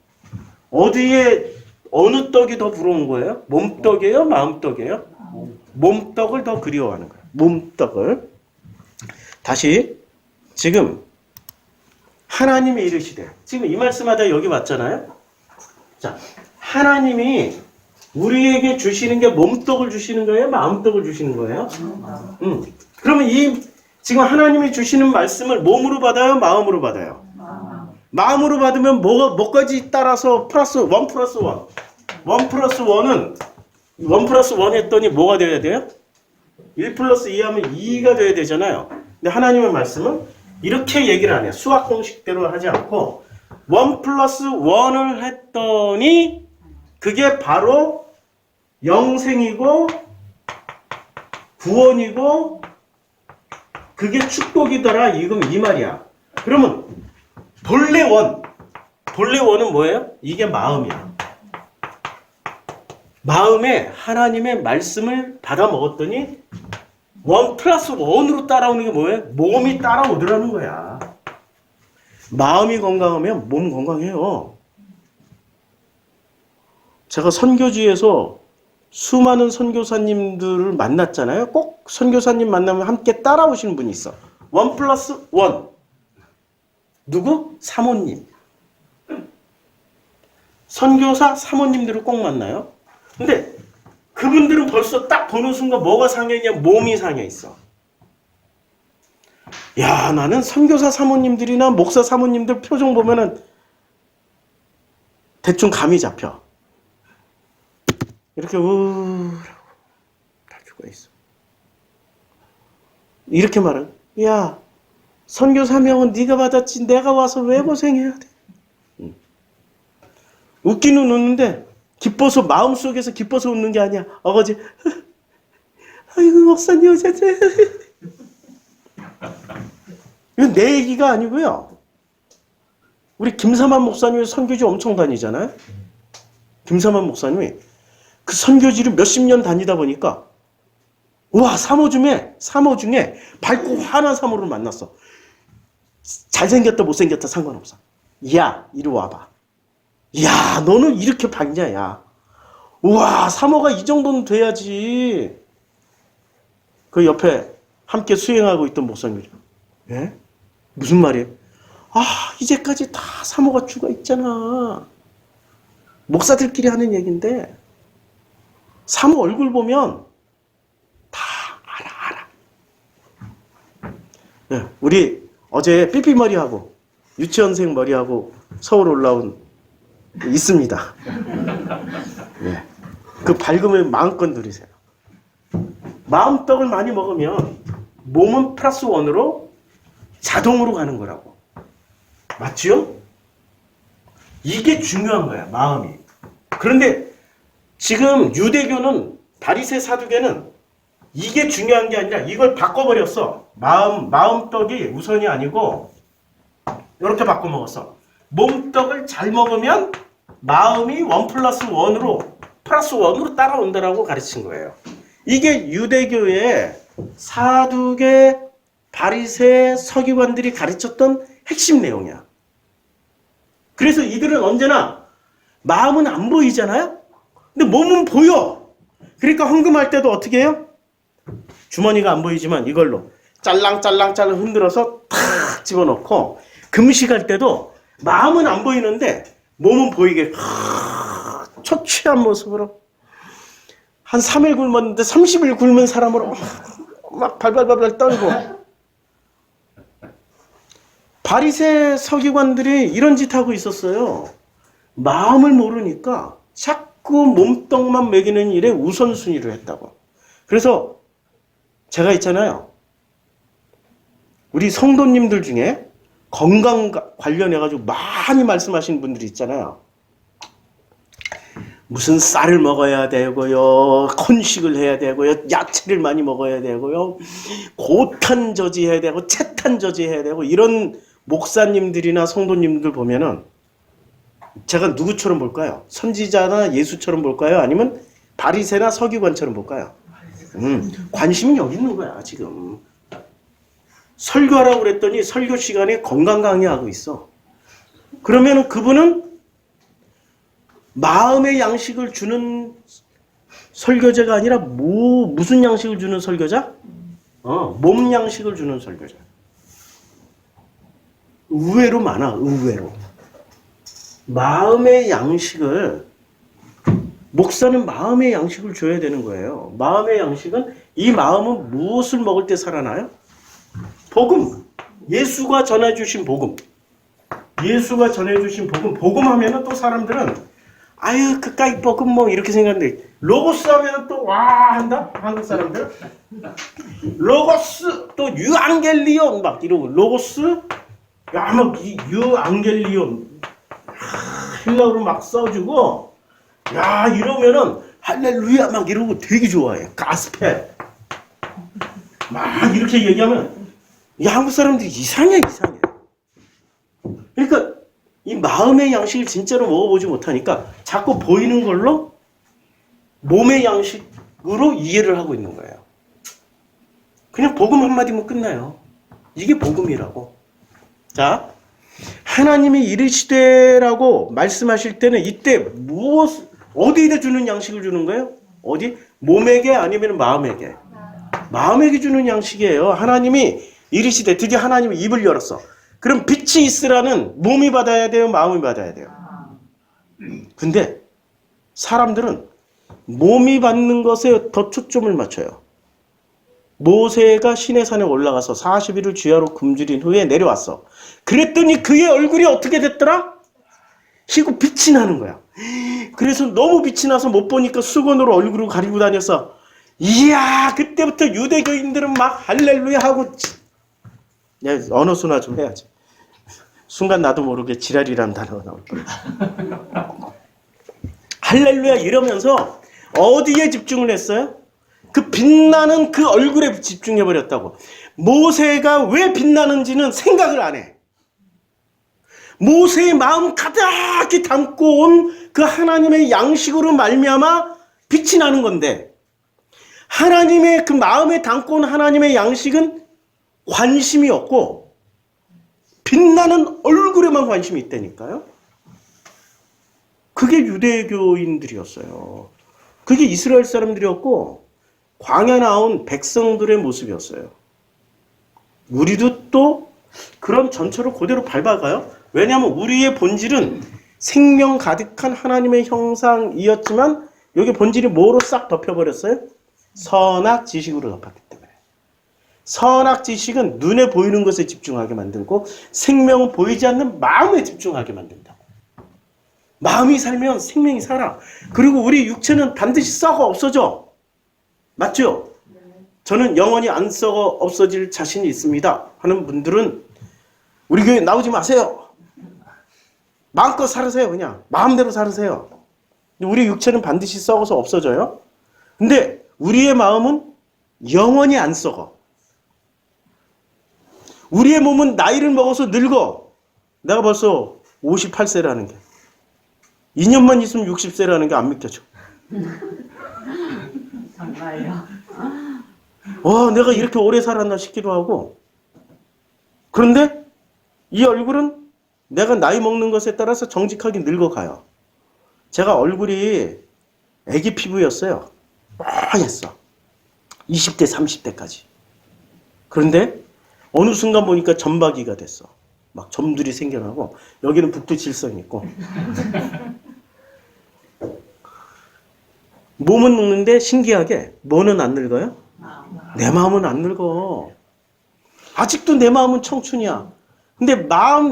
어느 떡이 더 부러운 거예요? 몸떡이에요? 마음떡이에요? 몸떡을 더 그리워하는 거예요. 몸떡을. 다시 지금 하나님이 이르시되, 지금 이 말씀하다 여기 왔잖아요. 자, 하나님이 우리에게 주시는 게 몸떡을 주시는 거예요? 마음떡을 주시는 거예요? 그러면 지금 하나님이 주시는 말씀을 몸으로 받아요? 마음으로 받아요? 마음으로 받으면 뭐까지 따라서 플러스 1 플러스 1. 1 플러스 1은 1 플러스 1 했더니 뭐가 돼야 돼요? 1 플러스 2 하면 2가 돼야 되잖아요. 근데 하나님의 말씀은 이렇게 얘기를 안 해요. 수학 공식대로 하지 않고 1 플러스 1을 했더니 그게 바로 영생이고 구원이고 그게 축복이더라. 이 말이야. 그러면 본래 원은 뭐예요? 이게 마음이야. 마음에 하나님의 말씀을 받아 먹었더니 1 플러스 1으로 따라오는 게 뭐예요? 몸이 따라오더라는 거야. 마음이 건강하면 몸 건강해요. 제가 선교지에서 수많은 선교사님들을 만났잖아요. 꼭 선교사님 만나면 함께 따라오시는 분이 있어. 1 플러스 1. 누구? 사모님. 선교사 사모님들을 꼭 만나요. 근데 그분들은 벌써 딱 보는 순간 뭐가 상해있냐? 몸이 상해 있어. 야, 나는 선교사 사모님들이나 목사 사모님들 표정 보면은 대충 감이 잡혀. 이렇게 우라고 다 죽어 있어. 이렇게 말은, 야, 선교 사명은 네가 받았지 내가 와서 왜 고생해야 돼? 웃기는 웃는데 기뻐서 마음속에서 기뻐서 웃는 게 아니야. 어거지 아이고 목사님 어쨌든 이건 내 얘기가 아니고요. 우리 김사만 목사님이 선교지 엄청 다니잖아요. 김사만 목사님이 그 선교지를 몇십 년 다니다 보니까 와 사모 중에 밝고 환한 사모를 만났어. 잘생겼다 못생겼다 상관없어. 야 이리 와봐. 야 너는 이렇게 밝냐 야. 우와 사모가 이 정도는 돼야지. 그 옆에 함께 수행하고 있던 목사님이죠. 예? 무슨 말이에요? 아 이제까지 다 사모가 죽어 있잖아. 목사들끼리 하는 얘기인데 사모 얼굴 보면 다 알아. 네, 우리 어제 삐삐머리하고 유치원생 머리하고 서울 올라온 있습니다. 네, 그 밝음을 마음껏 누리세요. 마음떡을 많이 먹으면 몸은 플러스 원으로 자동으로 가는 거라고. 맞죠? 이게 중요한 거야, 마음이. 그런데 지금 유대교는 바리새 사두개는 이게 중요한 게 아니라 이걸 바꿔버렸어. 마음떡이 우선이 아니고 이렇게 바꿔 먹었어. 몸떡을 잘 먹으면 마음이 1 플러스 1으로 플러스 1으로 따라온다라고 가르친 거예요. 이게 유대교의 사두개, 바리새, 서기관들이 가르쳤던 핵심 내용이야. 그래서 이들은 언제나 마음은 안 보이잖아요? 근데 몸은 보여. 그러니까 헌금할 때도 어떻게 해요? 주머니가 안 보이지만 이걸로 짤랑짤랑짤랑 흔들어서 탁 집어넣고 금식할 때도 마음은 안 보이는데 몸은 보이게 초췌한 모습으로 한 3일 굶었는데 30일 굶은 사람으로 막 발발발발 떨고. 바리새 서기관들이 이런 짓 하고 있었어요. 마음을 모르니까 자꾸 몸떡만 먹이는 일에 우선순위를 했다고. 그래서 제가 있잖아요. 우리 성도님들 중에 건강 관련해가지고 많이 말씀하시는 분들이 있잖아요. 무슨 쌀을 먹어야 되고요. 건식을 해야 되고요. 야채를 많이 먹어야 되고요. 고탄 저지해야 되고 채탄 저지해야 되고 이런 목사님들이나 성도님들 보면은 제가 누구처럼 볼까요? 선지자나 예수처럼 볼까요? 아니면 바리새나 서기관처럼 볼까요? 관심이 여기 있는 거야 지금. 설교하라고 그랬더니 설교 시간에 건강 강의하고 있어. 그러면 그분은 마음의 양식을 주는 설교자가 아니라 무슨 양식을 주는 설교자? 몸 양식을 주는 설교자. 의외로 많아. 의외로. 마음의 양식을 목사는 마음의 양식을 줘야 되는 거예요. 마음의 양식은 이 마음은 무엇을 먹을 때 살아나요? 복음. 예수가 전해주신 복음. 예수가 전해주신 복음. 복음 하면은 또 사람들은 아유 그까이 뻐금 뭐 이렇게 생각하는데 로고스 하면 또 와 한다 한국 사람들. 로고스 또 유앙겔리온 막 이러고 로고스 야막 유앙겔리온 헬라어로 막 써주고 야 이러면은 할렐루야 막 이러고 되게 좋아해. 가스펠 막 이렇게 얘기하면 이 한국 사람들이 이상해. 그러니까 이 마음의 양식을 진짜로 먹어보지 못하니까 자꾸 보이는 걸로 몸의 양식으로 이해를 하고 있는 거예요. 그냥 복음 한마디면 끝나요. 이게 복음이라고. 자, 하나님이 이르시되라고 말씀하실 때는 이때 어디에 주는 양식을 주는 거예요? 어디? 몸에게 아니면 마음에게? 마음에게 주는 양식이에요. 하나님이 이르시되 드디어 하나님이 입을 열었어. 그럼 빛이 있으라는 몸이 받아야 돼요? 마음이 받아야 돼요? 근데 사람들은 몸이 받는 것에 더 초점을 맞춰요. 모세가 시내산에 올라가서 40일을 주야로 굶주린 후에 내려왔어. 그랬더니 그의 얼굴이 어떻게 됐더라? 희고 빛이 나는 거야. 그래서 너무 빛이 나서 못 보니까 수건으로 얼굴을 가리고 다녔어. 이야 그때부터 유대교인들은 막 할렐루야 하고 야, 언어 순화 좀 해야지. 순간 나도 모르게 지랄이라는 단어가 나올 거야. 할렐루야 이러면서 어디에 집중을 했어요? 그 빛나는 그 얼굴에 집중해버렸다고. 모세가 왜 빛나는지는 생각을 안 해. 모세의 마음 가득히 담고 온 그 하나님의 양식으로 말미암아 빛이 나는 건데 하나님의 그 마음에 담고 온 하나님의 양식은 관심이 없고 빛나는 얼굴에만 관심이 있다니까요. 그게 유대교인들이었어요. 그게 이스라엘 사람들이었고 광야 나온 백성들의 모습이었어요. 우리도 또 그런 전철을 그대로 밟아가요. 왜냐하면 우리의 본질은 생명 가득한 하나님의 형상이었지만 여기 본질이 뭐로 싹 덮여버렸어요? 선악 지식으로 덮였기 때문에. 선악 지식은 눈에 보이는 것에 집중하게 만들고 생명은 보이지 않는 마음에 집중하게 만든다고. 마음이 살면 생명이 살아. 그리고 우리 육체는 반드시 썩어 없어져. 맞죠? 저는 영원히 안 썩어 없어질 자신이 있습니다 하는 분들은 우리 교회 나오지 마세요. 마음껏 살으세요. 그냥 마음대로 살으세요. 우리 육체는 반드시 썩어서 없어져요. 근데 우리의 마음은 영원히 안 썩어. 우리의 몸은 나이를 먹어서 늙어. 내가 벌써 58세라는 게 2년만 있으면 60세라는 게 안 믿겨져. 정말요? 내가 이렇게 오래 살았나 싶기도 하고. 그런데 이 얼굴은 내가 나이 먹는 것에 따라서 정직하게 늙어가요. 제가 얼굴이 애기 피부였어요. 뻔했어. 20대, 30대까지. 그런데 어느 순간 보니까 점박이가 됐어. 막 점들이 생겨나고 여기는 북두칠성이 있고. 몸은 늙는데 신기하게 뭐는 안 늙어요? 내 마음은 안 늙어. 아직도 내 마음은 청춘이야. 근데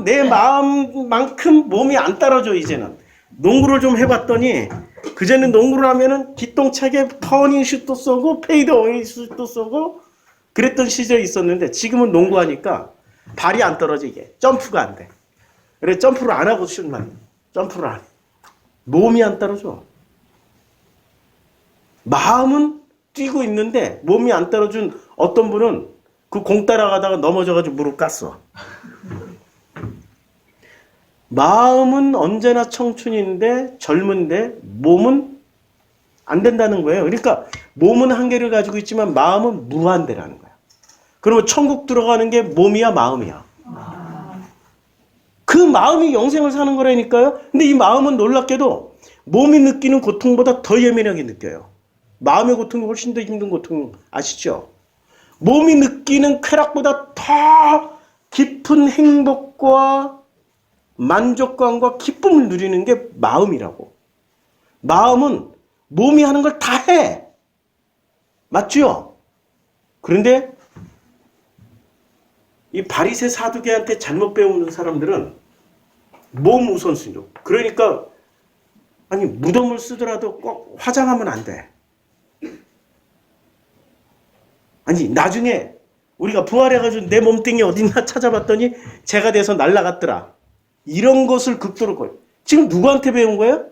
내 마음만큼 몸이 안 따라줘, 이제는. 농구를 좀 해봤더니, 그전에 농구를 하면은 기똥차게 터닝슛도 쏘고, 페이드어웨이슛도 쏘고, 그랬던 시절이 있었는데, 지금은 농구하니까 발이 안 떨어져, 이게. 점프가 안 돼. 그래, 점프를 안 하고 슛만. 점프를 안 해. 몸이 안 따라줘. 마음은 뛰고 있는데, 몸이 안 따라준 어떤 분은 그 공 따라가다가 넘어져가지고 무릎 깠어. 마음은 언제나 청춘인데 젊은데 몸은 안 된다는 거예요. 그러니까 몸은 한계를 가지고 있지만 마음은 무한대라는 거야. 그러면 천국 들어가는 게 몸이야 마음이야. 그 마음이 영생을 사는 거라니까요. 근데 이 마음은 놀랍게도 몸이 느끼는 고통보다 더 예민하게 느껴요. 마음의 고통이 훨씬 더 힘든 고통 아시죠? 몸이 느끼는 쾌락보다 더 깊은 행복과 만족감과 기쁨을 누리는 게 마음이라고. 마음은 몸이 하는 걸 다 해. 맞죠? 그런데 이 바리새 사두개한테 잘못 배우는 사람들은 몸 우선순위로. 그러니까 아니, 무덤을 쓰더라도 꼭 화장하면 안 돼. 아니, 나중에 우리가 부활해가지고 내 몸뚱이 어딨나 찾아봤더니 재가 돼서 날아갔더라. 이런 것을 극도로 지금 누구한테 배운 거예요?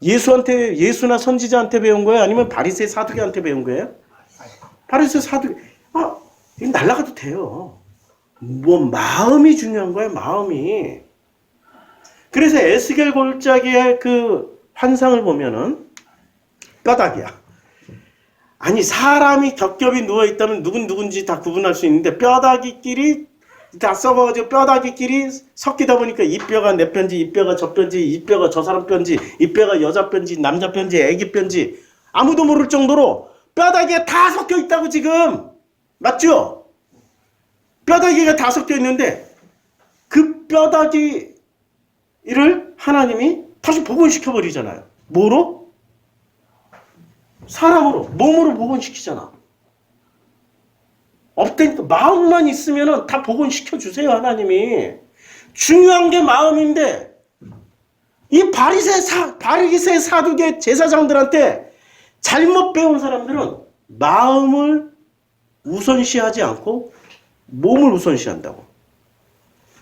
예수나 선지자한테 배운 거예요? 아니면 바리새 사두개한테 배운 거예요? 바리새 사두개. 이거 날아가도 돼요. 뭐 마음이 중요한 거예요. 마음이. 그래서 에스겔 골짜기의 그 환상을 보면은 뼈다귀야. 아니, 사람이 겹겹이 누워있다면 누군지 다 구분할 수 있는데 뼈다귀끼리 다 썩어가지고 뼈다귀끼리 섞이다 보니까 이 뼈가 내 뼈인지, 이 뼈가 저 뼈인지, 이 뼈가 저 사람 뼈인지, 이 뼈가 여자 뼈인지, 남자 뼈인지, 애기 뼈인지 아무도 모를 정도로 뼈다귀가 다 섞여 있다고 지금. 맞죠? 뼈다귀가 다 섞여 있는데 그 뼈다귀를 하나님이 다시 복원시켜 버리잖아요. 뭐로? 사람으로, 몸으로 복원시키잖아. 없다니까. 마음만 있으면 다 복원시켜 주세요, 하나님이. 중요한 게 마음인데 이 바리새 사두개 제사장들한테 잘못 배운 사람들은 마음을 우선시하지 않고 몸을 우선시한다고.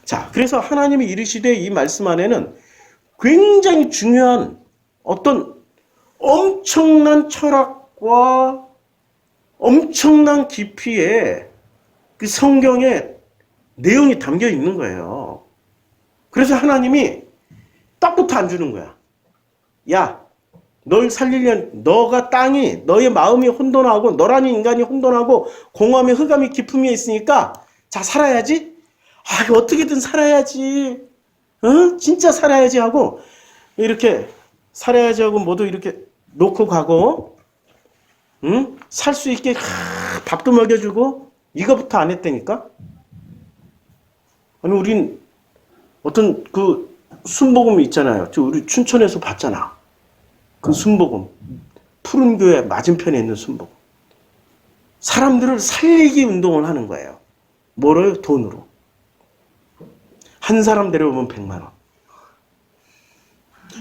자, 그래서 하나님이 이르시되 이 말씀 안에는 굉장히 중요한 어떤 엄청난 철학과 엄청난 깊이의 그 성경의 내용이 담겨 있는 거예요. 그래서 하나님이 딱부터 안 주는 거야. 야, 널 살리려면 너가 땅이 너의 마음이 혼돈하고 너라는 인간이 혼돈하고 공허함에 흑암이 깊음이 있으니까 자, 살아야지. 어떻게든 살아야지. 진짜 살아야지 하고 이렇게 살아야지 하고 모두 이렇게 놓고 가고 살 수 있게 밥도 먹여주고 이거부터 안 했다니까. 아니, 우린 어떤 그 순복음이 있잖아요. 우리 춘천에서 봤잖아. 그 순복음. 푸른 교회 맞은편에 있는 순복음. 사람들을 살리기 운동을 하는 거예요. 뭐로요? 돈으로. 한 사람 데려오면 100만 원.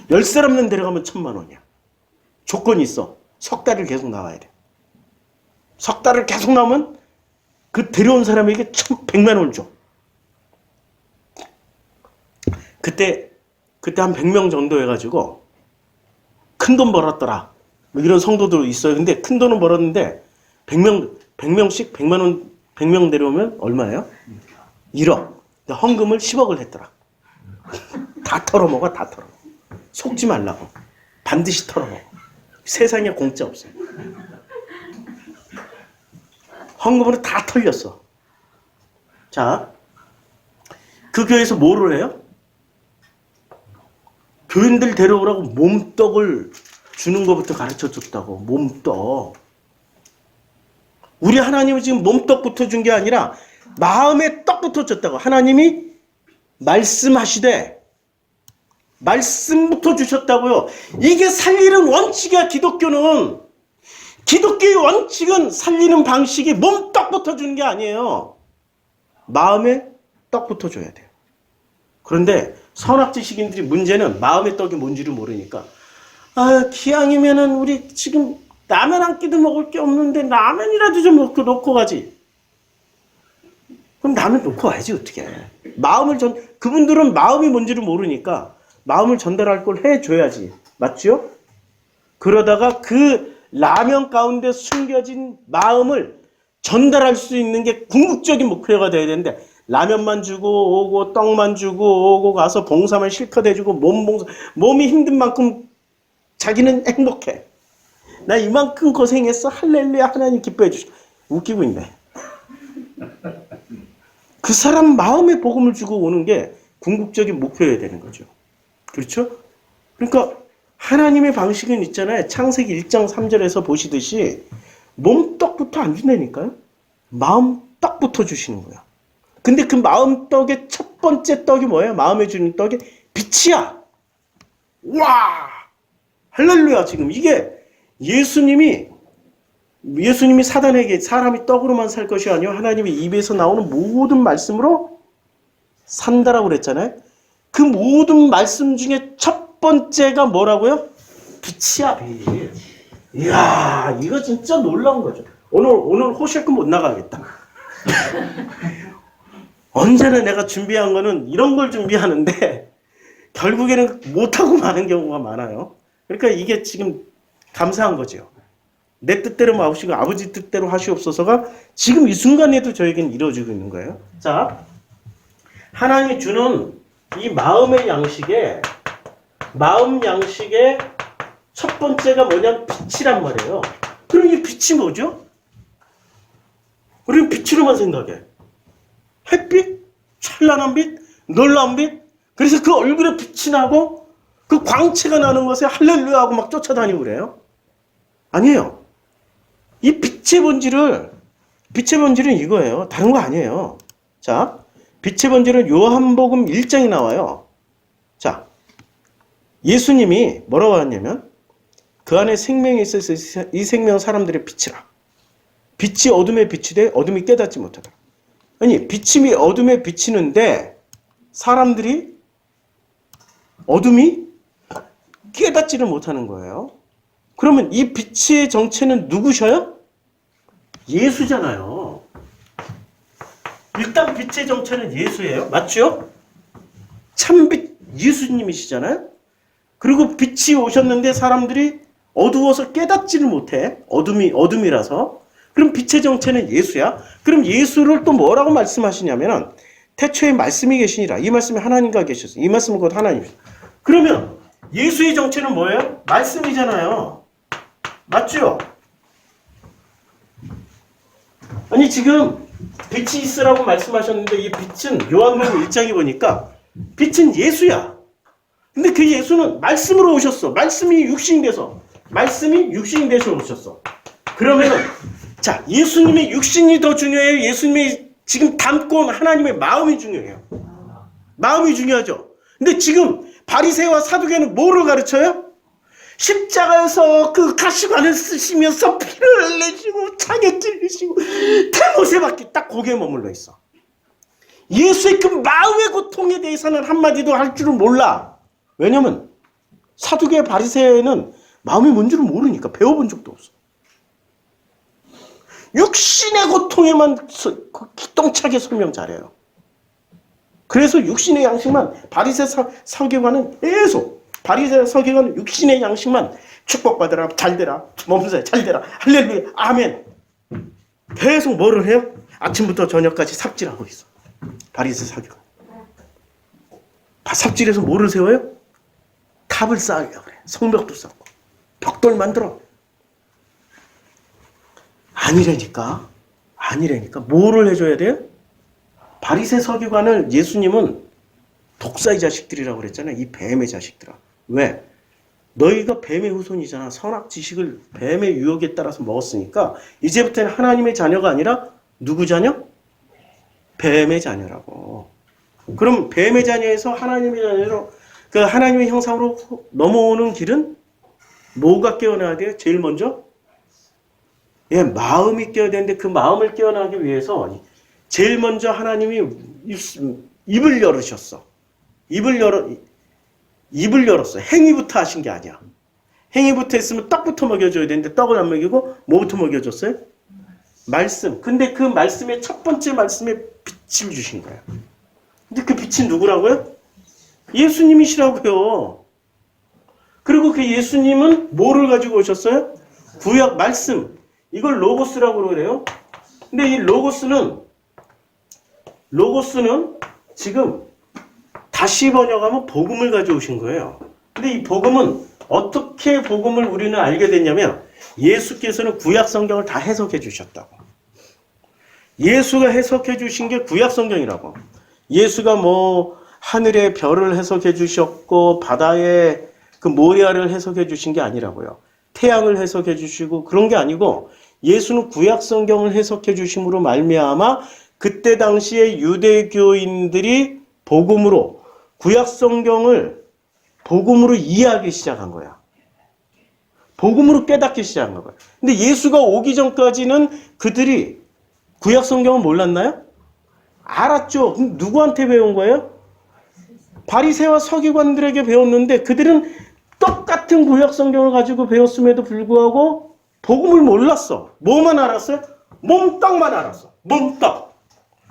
10사람만 데려가면 1000만 원이야. 조건이 있어. 석 달을 계속 나와야 돼. 석 달을 계속 나오면 그 데려온 사람에게 100만 원을 줘. 그때 한 100명 정도 해가지고 큰 돈 벌었더라. 뭐 이런 성도도 있어요. 근데 큰 돈은 벌었는데 100명씩 100만 원, 100명 데려오면 얼마예요? 1억. 헌금을 10억을 했더라. 다 털어먹어, 다 털어먹어. 속지 말라고. 반드시 털어먹어. 세상에 공짜 없어요. 헌금으로 다 털렸어. 자, 그 교회에서 뭐를 해요? 교인들 데려오라고 몸떡을 주는 것부터 가르쳐 줬다고. 몸떡. 우리 하나님은 지금 몸떡부터 준 게 아니라 마음의 떡부터 줬다고. 하나님이 말씀하시되 말씀부터 주셨다고요. 이게 살리는 원칙이야. 기독교는. 기독교의 원칙은 살리는 방식이 몸떡부터 주는 게 아니에요. 마음의 떡부터 줘야 돼요. 그런데 선악지식인들이 문제는 마음의 떡이 뭔지를 모르니까 기왕이면은 우리 지금 라면 한 끼도 먹을 게 없는데 라면이라도 좀 놓고 가지. 그럼 라면 놓고 와야지 어떻게 해. 그분들은 마음이 뭔지를 모르니까 마음을 전달할 걸 해줘야지. 맞죠? 그러다가 그 라면 가운데 숨겨진 마음을 전달할 수 있는 게 궁극적인 목표가 돼야 되는데 라면만 주고 오고 떡만 주고 오고 가서 봉사만 실컷 해주고 몸이 힘든 만큼 자기는 행복해. 나 이만큼 고생했어. 할렐루야. 하나님 기뻐해 주시고. 웃기고 있네. 그 사람 마음에 복음을 주고 오는 게 궁극적인 목표여야 되는 거죠. 그렇죠? 그러니까 하나님의 방식은 있잖아요. 창세기 1장 3절에서 보시듯이 몸떡부터 안 준다니까요. 마음떡부터 주시는 거야. 근데 그 마음떡의 첫 번째 떡이 뭐예요? 마음에 주는 떡이 빛이야. 와! 할렐루야. 지금 이게 예수님이 사단에게 사람이 떡으로만 살 것이 아니요 하나님의 입에서 나오는 모든 말씀으로 산다라고 그랬잖아요. 그 모든 말씀 중에 첫 번째가 뭐라고요? 빛이야, 빛. 이야, 이거 진짜 놀라운 거죠. 오늘 호실크 못 나가겠다. 언제나 내가 준비한 거는 이런 걸 준비하는데 결국에는 못하고 마는 경우가 많아요. 그러니까 이게 지금 감사한 거죠. 내 뜻대로 마시고 아버지 뜻대로 하시옵소서가 지금 이 순간에도 저에게는 이루어지고 있는 거예요. 자, 하나님이 주는 이 마음의 양식에 첫 번째가 뭐냐면 빛이란 말이에요. 그럼 이 빛이 뭐죠? 우리는 빛으로만 생각해. 햇빛, 찬란한 빛, 놀라운 빛. 그래서 그 얼굴에 빛이 나고 그 광채가 나는 것에 할렐루야 하고 막 쫓아다니고 그래요. 아니에요. 이 빛의 본질은 이거예요. 다른 거 아니에요. 자, 빛의 본질은 요한복음 1장에 나와요. 자, 예수님이 뭐라고 하냐면 그 안에 생명이 있어서 이 생명은 사람들의 빛이라. 빛이 어둠에 비치되 어둠이 깨닫지 못하더라. 아니, 빛이 어둠에 비치는데 사람들이 어둠이 깨닫지를 못하는 거예요. 그러면 이 빛의 정체는 누구셔요? 예수잖아요. 일단 빛의 정체는 예수예요. 맞죠? 참빛 예수님이시잖아요. 그리고 빛이 오셨는데 사람들이 어두워서 깨닫지를 못해. 어둠이라서. 그럼 빛의 정체는 예수야. 그럼 예수를 또 뭐라고 말씀하시냐면은 태초에 말씀이 계시니라. 이 말씀이 하나님과 계셨어요. 이 말씀은 곧 하나님이죠. 그러면 예수의 정체는 뭐예요? 말씀이잖아요. 맞죠? 아니 지금 빛이 있으라고 말씀하셨는데 이 빛은 요한복음 1장에 보니까 빛은 예수야. 근데 그 예수는 말씀으로 오셨어. 말씀이 육신이 돼서 오셨어. 그러면은 자, 예수님의 육신이 더 중요해요? 예수님이 지금 담고 온 하나님의 마음이 중요해요. 마음이 중요하죠. 근데 지금 바리새와 사두개는 뭐를 가르쳐요? 십자가에서 그 가시관을 쓰시면서 피를 흘리시고 창에 찔리시고 대못에 박히 딱 거기에 머물러 있어. 예수의 그 마음의 고통에 대해서는 한마디도 할 줄은 몰라. 왜냐면 사두개 바리새는 마음이 뭔지를 모르니까 배워본 적도 없어. 육신의 고통에만 기똥차게 설명 잘해요. 그래서 육신의 양식만 바리새 서기관은 계속 바리새 서기관은 육신의 양식만 축복받으라, 잘되라, 몸살 잘되라, 할렐루야, 아멘. 계속 뭐를 해요? 아침부터 저녁까지 삽질하고 있어. 바리새 서기관. 삽질해서 뭐를 세워요? 탑을 쌓으려고 그래. 성벽도 쌓고 벽돌 만들어. 아니라니까. 뭐를 해줘야 돼요? 바리새 서기관을 예수님은 독사의 자식들이라고 그랬잖아요. 이 뱀의 자식들아. 왜? 너희가 뱀의 후손이잖아. 선악 지식을 뱀의 유혹에 따라서 먹었으니까 이제부터는 하나님의 자녀가 아니라 누구 자녀? 뱀의 자녀라고. 그럼 뱀의 자녀에서 하나님의 자녀로 그 하나님의 형상으로 넘어오는 길은 뭐가 깨어나야 돼요? 제일 먼저 마음이 깨어야 되는데 그 마음을 깨어나기 위해서 제일 먼저 하나님이 입을 열으셨어. 입을 열었어. 행위부터 하신 게 아니야. 행위부터 했으면 떡부터 먹여줘야 되는데 떡을 안 먹이고 뭐부터 먹여줬어요? 말씀. 근데 그 말씀의 첫 번째 말씀에 빛을 주신 거야. 근데 그 빛이 누구라고요? 예수님이시라고요. 그리고 그 예수님은 뭐를 가지고 오셨어요? 구약 말씀. 이걸 로고스라고 그래요. 근데 이 로고스는 지금 다시 번역하면 복음을 가져오신 거예요. 근데 이 복음은 어떻게 복음을 우리는 알게 됐냐면 예수께서는 구약 성경을 다 해석해 주셨다고. 예수가 해석해 주신 게 구약 성경이라고. 예수가 뭐 하늘의 별을 해석해 주셨고 바다의 그 모래알을 해석해 주신 게 아니라고요. 태양을 해석해 주시고 그런 게 아니고 예수는 구약 성경을 해석해 주심으로 말미암아 그때 당시에 유대교인들이 복음으로 구약 성경을 복음으로 이해하기 시작한 거야. 복음으로 깨닫기 시작한 거야. 근데 예수가 오기 전까지는 그들이 구약 성경을 몰랐나요? 알았죠. 그럼 누구한테 배운 거예요? 바리새와 서기관들에게 배웠는데 그들은 똑같은 구약 성경을 가지고 배웠음에도 불구하고 복음을 몰랐어. 뭐만 알았어요? 몸떡만 알았어. 몸떡.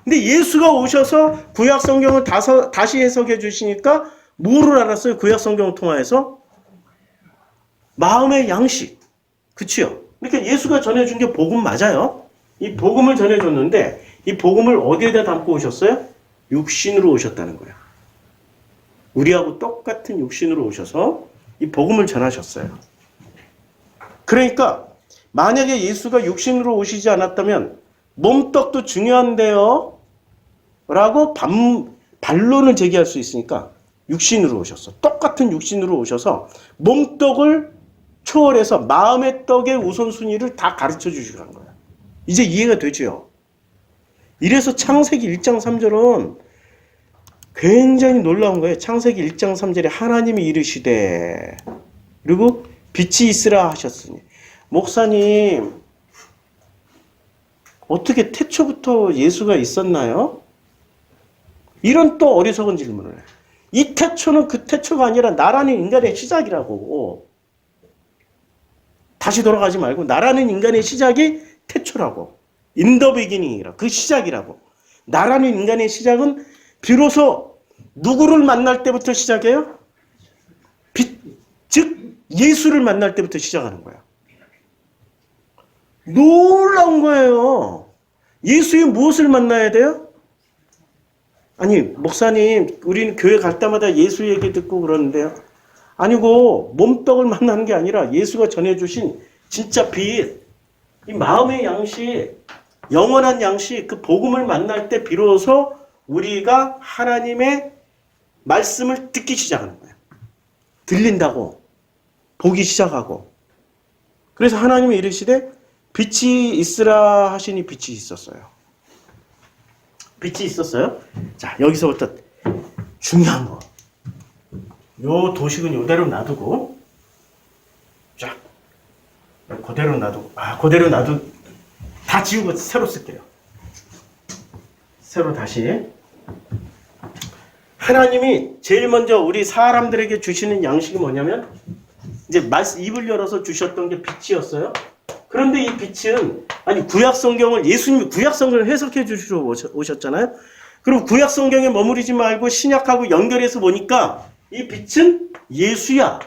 근데 예수가 오셔서 구약 성경을 다시 해석해 주시니까 뭐를 알았어요? 구약 성경을 통하여서? 마음의 양식. 그치요? 그러니까 예수가 전해준 게 복음 맞아요. 이 복음을 전해줬는데 이 복음을 어디에다 담고 오셨어요? 육신으로 오셨다는 거예요. 우리하고 똑같은 육신으로 오셔서 이 복음을 전하셨어요. 그러니까 만약에 예수가 육신으로 오시지 않았다면 몸떡도 중요한데요 라고 반론을 제기할 수 있으니까 육신으로 오셨어. 똑같은 육신으로 오셔서 몸떡을 초월해서 마음의 떡의 우선순위를 다 가르쳐 주시고 간 거야. 이제 이해가 되죠? 이래서 창세기 1장 3절은 굉장히 놀라운 거예요. 창세기 1장 3절에 하나님이 이르시되 그리고 빛이 있으라 하셨으니. 목사님, 어떻게 태초부터 예수가 있었나요? 이런 또 어리석은 질문을 해요. 이 태초는 그 태초가 아니라 나라는 인간의 시작이라고. 다시 돌아가지 말고 나라는 인간의 시작이 태초라고. In the beginning이라. 그 시작이라고. 나라는 인간의 시작은 비로소 누구를 만날 때부터 시작해요? 즉 예수를 만날 때부터 시작하는 거야. 놀라운 거예요. 예수의 무엇을 만나야 돼요? 아니 목사님 우리는 교회 갈 때마다 예수 얘기 듣고 그러는데요. 아니고 몸떡을 만나는 게 아니라 예수가 전해주신 진짜 빛, 이 마음의 양식, 영원한 양식, 그 복음을 만날 때 비로소 우리가 하나님의 말씀을 듣기 시작하는 거예요. 들린다고 보기 시작하고. 그래서 하나님이 이르시되 빛이 있으라 하시니 빛이 있었어요. 빛이 있었어요. 자, 여기서부터 중요한 거. 요 도식은 요대로 놔두고, 자, 그대로 놔두고, 그대로 놔두, 다 지우고 새로 쓸게요. 새로 다시. 하나님이 제일 먼저 우리 사람들에게 주시는 양식이 뭐냐면, 이제 입을 열어서 주셨던 게 빛이었어요. 그런데 이 빛은, 아니, 예수님이 구약성경을 해석해 주시러 오셨잖아요. 그럼 구약성경에 머무르지 말고 신약하고 연결해서 보니까 이 빛은 예수야.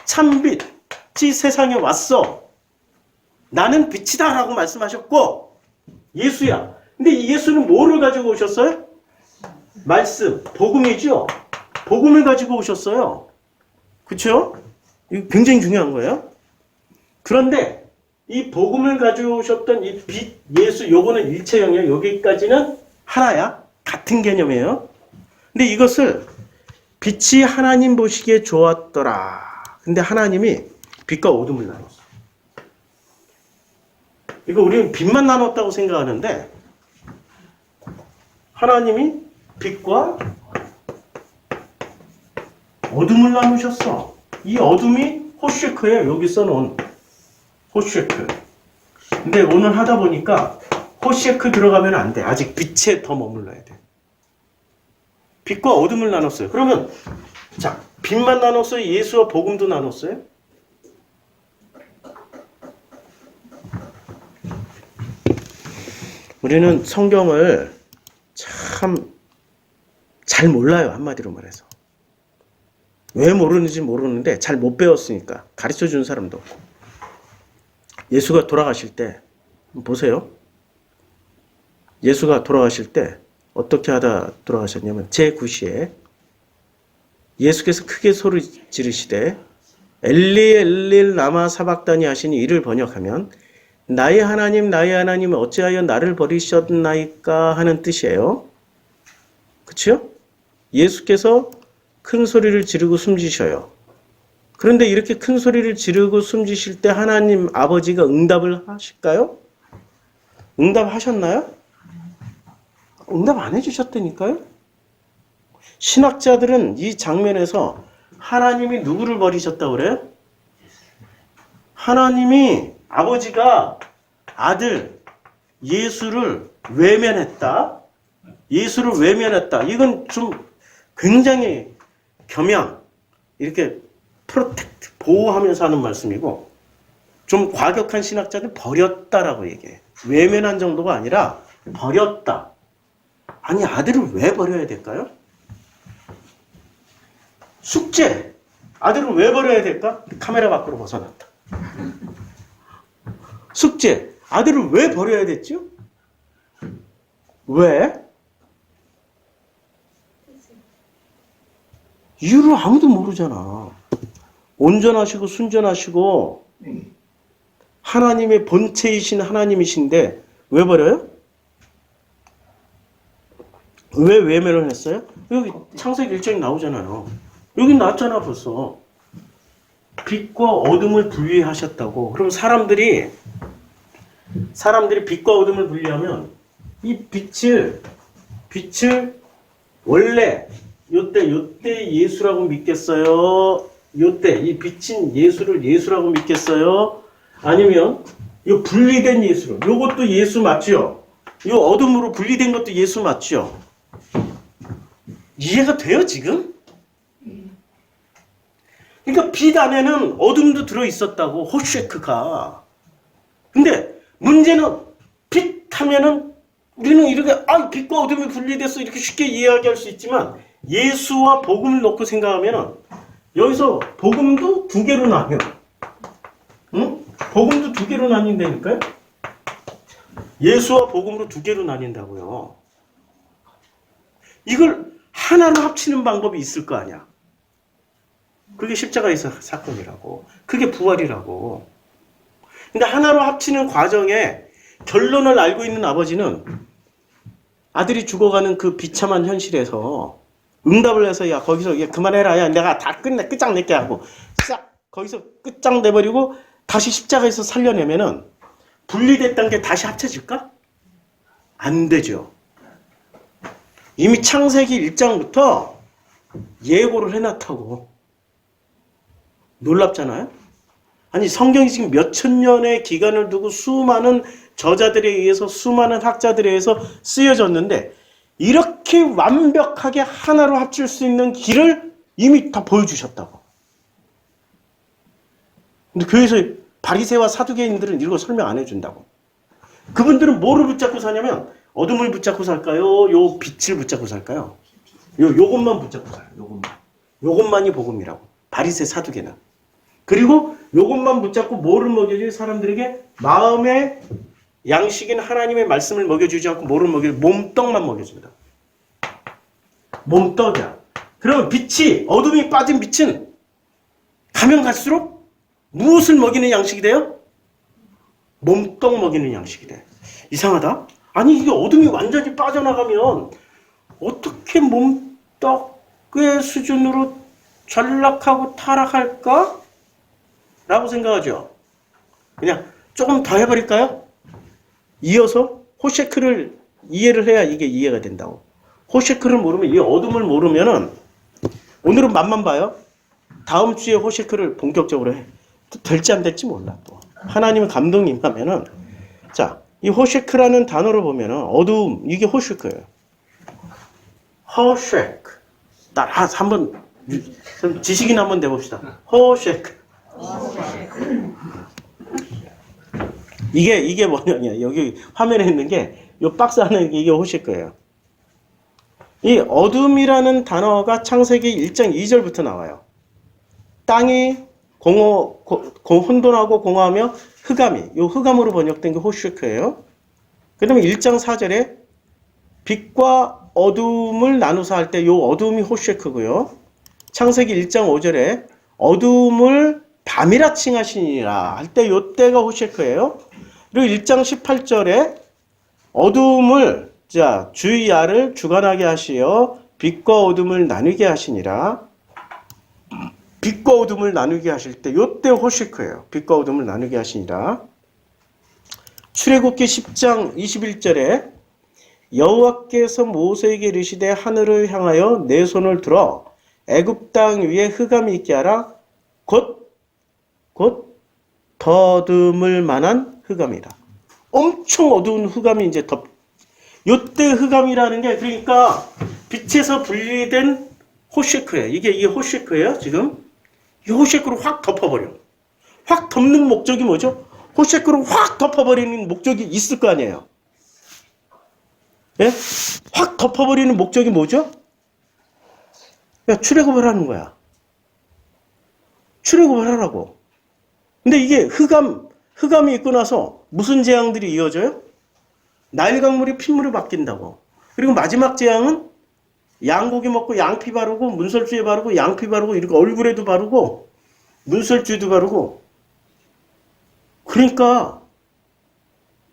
참빛이 세상에 왔어. 나는 빛이다 라고 말씀하셨고 예수야. 근데 이 예수는 뭐를 가지고 오셨어요? 말씀, 복음이죠. 복음을 가지고 오셨어요. 그렇죠? 이거 굉장히 중요한 거예요. 그런데 이 복음을 가지고 오셨던 이 빛, 예수, 요거는 일체형이에요. 여기까지는 하나야. 같은 개념이에요. 근데 이것을 빛이 하나님 보시기에 좋았더라. 근데 하나님이 빛과 어둠을 나눴어. 이거 우리는 빛만 나눴다고 생각하는데 하나님이 빛과 어둠을 나누셨어. 이 어둠이 호쉐크예요. 여기 써놓은 호쉐크. 근데 오늘 하다 보니까 호쉐크 들어가면 안 돼. 아직 빛에 더 머물러야 돼. 빛과 어둠을 나눴어요. 그러면 자, 빛만 나눴어요? 예수와 복음도 나눴어요? 우리는 성경을 참 잘 몰라요. 한마디로 말해서. 왜 모르는지 모르는데 잘 못 배웠으니까. 가르쳐주는 사람도 없고. 예수가 돌아가실 때 보세요. 예수가 돌아가실 때 어떻게 하다 돌아가셨냐면 제9시에 예수께서 크게 소리 지르시되 엘리 엘리 라마 사박다니 하시니 이를 번역하면 나의 하나님 어찌하여 나를 버리셨나이까 하는 뜻이에요. 그렇죠? 예수께서 큰 소리를 지르고 숨지셔요. 그런데 이렇게 큰 소리를 지르고 숨지실 때 하나님 아버지가 응답을 하실까요? 응답하셨나요? 응답 안 해주셨다니까요? 신학자들은 이 장면에서 하나님이 누구를 버리셨다고 그래요? 하나님이 아버지가 아들 예수를 외면했다. 예수를 외면했다. 이건 좀 굉장히 겸양, 이렇게 프로텍트, 보호하면서 하는 말씀이고, 좀 과격한 신학자들 버렸다라고 얘기해. 외면한 정도가 아니라 버렸다. 아니, 아들을 왜 버려야 될까요? 숙제. 아들을 왜 버려야 될까? 카메라 밖으로 벗어났다. 숙제. 아들을 왜 버려야 됐죠? 왜? 이유를 아무도 모르잖아. 온전하시고 순전하시고 하나님의 본체이신 하나님이신데 왜 버려요? 왜 외면을 했어요? 여기 창세기 1장이 나오잖아요. 여기 나왔잖아 벌써. 빛과 어둠을 분리하셨다고. 그럼 사람들이 빛과 어둠을 분리하면 이 빛을 원래 요때 예수라고 믿겠어요? 요때 이 빛인 예수를 예수라고 믿겠어요? 아니면 이 분리된 예수로, 요것도 예수 맞죠? 이 어둠으로 분리된 것도 예수 맞죠? 이해가 돼요 지금? 그러니까 빛 안에는 어둠도 들어 있었다고, 호쉐크가. 근데 문제는 빛 하면은 우리는 이렇게 빛과 어둠이 분리됐어 이렇게 쉽게 이야기할 수 있지만, 예수와 복음을 놓고 생각하면은 여기서 복음도 두 개로 나뉘어. 응? 복음도 두 개로 나뉜다니까요? 예수와 복음으로 두 개로 나뉜다고요. 이걸 하나로 합치는 방법이 있을 거 아니야. 그게 십자가에서 사건이라고. 그게 부활이라고. 근데 하나로 합치는 과정에 결론을 알고 있는 아버지는 아들이 죽어가는 그 비참한 현실에서 응답을 해서 야 거기서 그만해라, 야 내가 다 끝장낼게 하고 싹 거기서 끝장내버리고 다시 십자가에서 살려내면은 분리됐던 게 다시 합쳐질까? 안 되죠. 이미 창세기 1장부터 예고를 해놨다고. 놀랍잖아요? 아니 성경이 지금 몇천 년의 기간을 두고 수많은 저자들에 의해서, 수많은 학자들에 의해서 쓰여졌는데 이렇게 완벽하게 하나로 합칠 수 있는 길을 이미 다 보여주셨다고. 근데 교회에서 바리새와 사두개인들은 이런 거 설명 안 해준다고. 그분들은 뭐를 붙잡고 사냐면 어둠을 붙잡고 살까요? 요 빛을 붙잡고 살까요? 요것만 붙잡고 살아요. 요것만이 복음이라고. 바리새 사두개는. 그리고 요것만 붙잡고 뭐를 먹여줘요? 사람들에게 마음의 양식인 하나님의 말씀을 먹여주지 않고 뭐를 먹여줘? 몸떡만 먹여준다. 몸떡이야. 그러면 빛이, 어둠이 빠진 빛은 가면 갈수록 무엇을 먹이는 양식이 돼요? 몸떡 먹이는 양식이 돼. 이상하다? 아니 이게 어둠이 완전히 빠져나가면 어떻게 몸떡의 수준으로 전락하고 타락할까? 라고 생각하죠. 그냥 조금 더 해버릴까요? 이어서 호쉐크를 이해를 해야 이게 이해가 된다고. 호쉐크를 모르면, 이 어둠을 모르면은, 오늘은 맛만 봐요. 다음 주에 호쉐크를 본격적으로 해. 될지 안 될지 몰라 또. 하나님의 감동이 임하면은, 자, 이 호쉐크라는 단어를 보면은 어두움, 이게 호쉐크예요. 호쉐크. 따라 한번 지식인 한번 내봅시다. 호쉐크. 이게 뭐냐면 여기 화면에 있는 게 이 박스 안에 이게 호쉐크예요. 이 어둠이라는 단어가 창세기 1장 2절부터 나와요. 땅이 혼돈하고 공허하며 흑암이, 이 흑암으로 번역된 게 호쉐크예요. 그 다음에 1장 4절에 빛과 어둠을 나누사 할 때 이 어둠이 호쉐크고요. 창세기 1장 5절에 어둠을 밤이라 칭하시니라 할 때 이때가 호쉐크예요. 그리고 1장 18절에 어둠을, 자, 주야를 주관하게 하시어 빛과 어둠을 나누게 하시니라. 빛과 어둠을 나누게 하실 때 이때 호쉐크예요. 빛과 어둠을 나누게 하시니라. 출애굽기 10장 21절에 여호와께서 모세에게 이르시되 하늘을 향하여 내 손을 들어 애굽 땅 위에 흑암이 있게 하라. 곧 더듬을 만한 흑암이다. 엄청 어두운 흑암이 이제 요때 흑암이라는 게 그러니까 빛에서 분리된 호쉐크예요. 이게 호쉐크예요. 지금 이 호쉐크를 확 덮어버려. 확 덮는 목적이 뭐죠? 호쉐크를 확 덮어버리는 목적이 있을 거 아니에요. 예? 확 덮어버리는 목적이 뭐죠? 야, 출애굽을 하는 거야. 출애굽을 하라고. 근데 이게 흑암이 있고 나서 무슨 재앙들이 이어져요? 나일 강물이 핏물로 바뀐다고. 그리고 마지막 재앙은 양고기 먹고 양피 바르고 문설주에 바르고 양피 바르고 이렇게 얼굴에도 바르고 문설주에도 바르고. 그러니까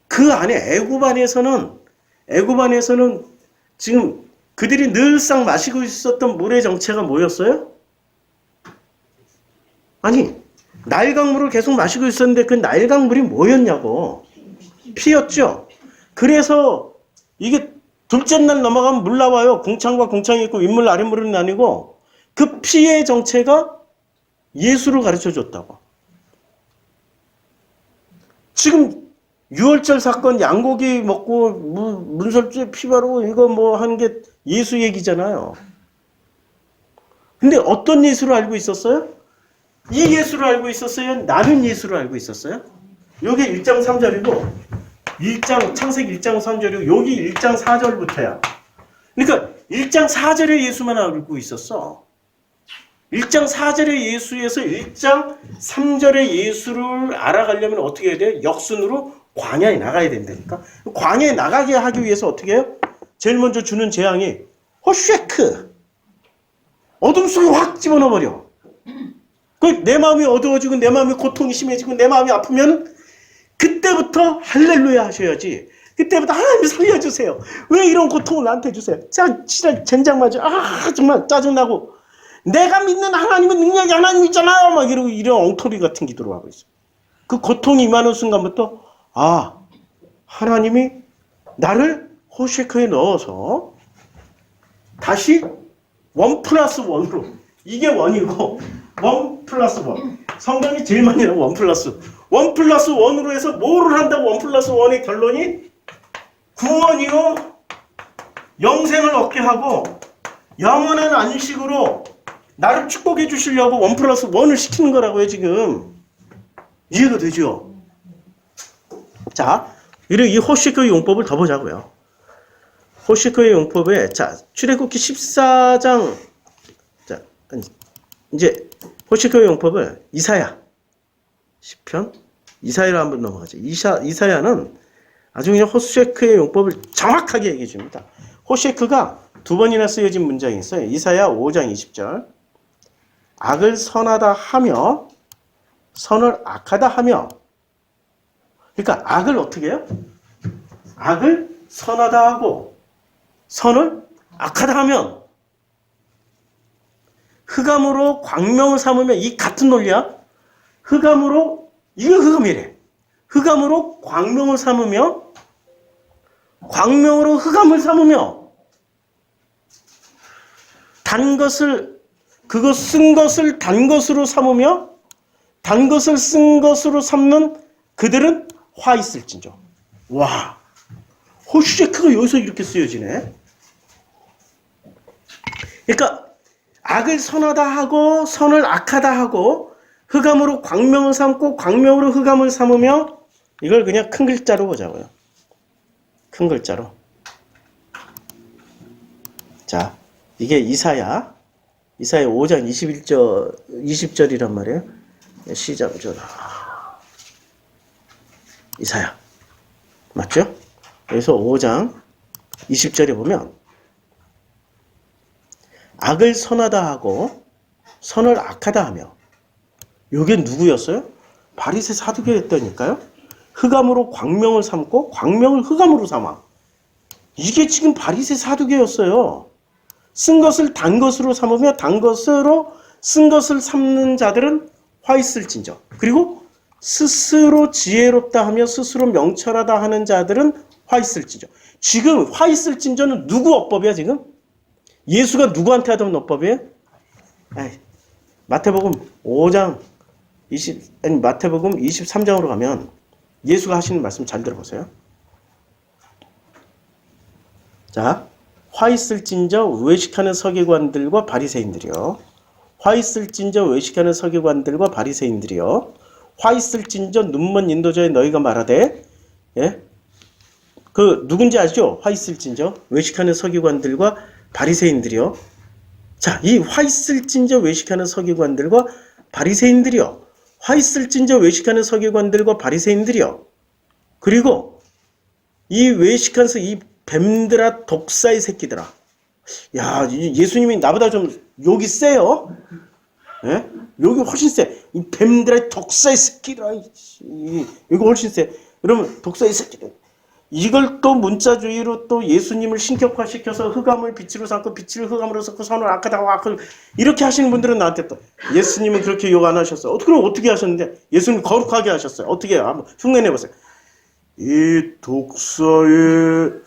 그 안에 애굽 안에서는 지금 그들이 늘상 마시고 있었던 물의 정체가 뭐였어요? 아니, 나일 강물을 계속 마시고 있었는데 그 나일 강물이 뭐였냐고. 피였죠. 그래서 이게 둘째 날 넘어가면 물 나와요. 궁창과 궁창이 있고 윗물 아랫물은 아니고 그 피의 정체가 예수를 가르쳐 줬다고. 지금 유월절 사건 양고기 먹고 문설주에 피 바르고 이거 뭐 하는 게 예수 얘기잖아요. 근데 어떤 예수를 알고 있었어요? 이 예수를 알고 있었어요? 나는 예수를 알고 있었어요? 요게 1장 3절이고 창세기 1장 3절이고 여기 1장 4절부터야. 그러니까 1장 4절에 예수만 알고 있었어. 1장 4절의 예수에서 1장 3절의 예수를 알아가려면 어떻게 해야 돼요? 역순으로 광야에 나가야 된다니까. 광야에 나가게 하기 위해서 어떻게 해요? 제일 먼저 주는 재앙이 호쉐크. 어둠 속에 확 집어넣어버려. 내 마음이 어두워지고 내 마음이 고통이 심해지고 내 마음이 아프면 그때부터 할렐루야 하셔야지. 그때부터 하나님 살려주세요. 왜 이런 고통을 나한테 주세요? 진짜 젠장 맞아. 정말 짜증나고. 내가 믿는 하나님은 능력이 하나님이잖아요. 막 이러고 이런 엉터리 같은 기도를 하고 있어. 그 고통이 임하는 순간부터 하나님이 나를 호쉐크에 넣어서 다시 1+1으로 이게 원이고 1+1 성경이 제일 많이 나오는 1+1으로 해서 뭐를 한다고 1+1의 결론이 구원이요 영생을 얻게 하고 영원한 안식으로 나를 축복해 주시려고 1+1을 시키는 거라고요. 지금 이해가 되죠? 자, 이 호쉐크의 용법을 더 보자고요. 호쉐크의 용법에 출애굽기 14장 이제 호쉐크의 용법을 이사야 10편 이사야로 한번 넘어가죠. 이사야는 아주 그냥 호쉐크의 용법을 정확하게 얘기해 줍니다. 호쉐크가 두 번이나 쓰여진 문장이 있어요. 이사야 5장 20절 악을 선하다 하며 선을 악하다 하며. 그러니까 악을 어떻게 해요? 악을 선하다 하고 선을 악하다 하면 흑암으로 광명을 삼으며. 이 같은 논리야. 흑암으로 이게 흑암이래. 흑암으로 광명을 삼으며 광명으로 흑암을 삼으며 쓴 것을 단 것으로 삼으며 단 것을 쓴 것으로 삼는 그들은 화 있을진저. 와, 호쉐크가 여기서 이렇게 쓰여지네. 그러니까 악을 선하다 하고 선을 악하다 하고 흑암으로 광명을 삼고 광명으로 흑암을 삼으며. 이걸 그냥 큰 글자로 보자고요. 큰 글자로. 자, 이게 이사야 5장 20절이란 말이에요. 시작 좀. 이사야. 맞죠? 그래서 5장 20절에 보면 악을 선하다 하고 선을 악하다 하며. 이게 누구였어요? 바리새 사두개였다니까요. 흑암으로 광명을 삼고 광명을 흑암으로 삼아. 이게 지금 바리새 사두개였어요. 쓴 것을 단 것으로 삼으며 단 것으로 쓴 것을 삼는 자들은 화 있을진저. 그리고 스스로 지혜롭다 하며 스스로 명철하다 하는 자들은 화 있을진저. 지금 화 있을진저는 누구 어법이야 지금? 예수가 누구한테 하던 어법이에요? 마태복음 23장으로 가면 예수가 하시는 말씀 잘 들어보세요. 자, 화 있을진저 외식하는 서기관들과 바리새인들이요. 화 있을진저 외식하는 서기관들과 바리새인들이여 화 있을진저 눈먼 인도자의 너희가 말하되 예? 그 누군지 아시죠? 화 있을진저 외식하는 서기관들과 바리새인들이여 자, 이 화 있을진저 외식하는 서기관들과 바리새인들이여 화 있을진저 외식하는 서기관들과 바리새인들이여 그리고 이 외식하면서 이 뱀들아 독사의 새끼들아 야 예수님이 나보다 좀 욕이 세요. 예? 욕이 훨씬 세. 이 뱀들아 독사의 새끼들아 이거 훨씬 세. 그러면 독사의 새끼들 이걸 또 문자주의로 또 예수님을 신격화시켜서 흑암을 빛으로 삼고 빛을 흑암으로 삼고 선을 악하다고 악을 이렇게 하시는 분들은 나한테 또 예수님은 그렇게 욕 안 하셨어요. 그럼 어떻게 하셨는데? 예수님 거룩하게 하셨어요. 어떻게 해요? 한번 흉내내보세요. 이 독사의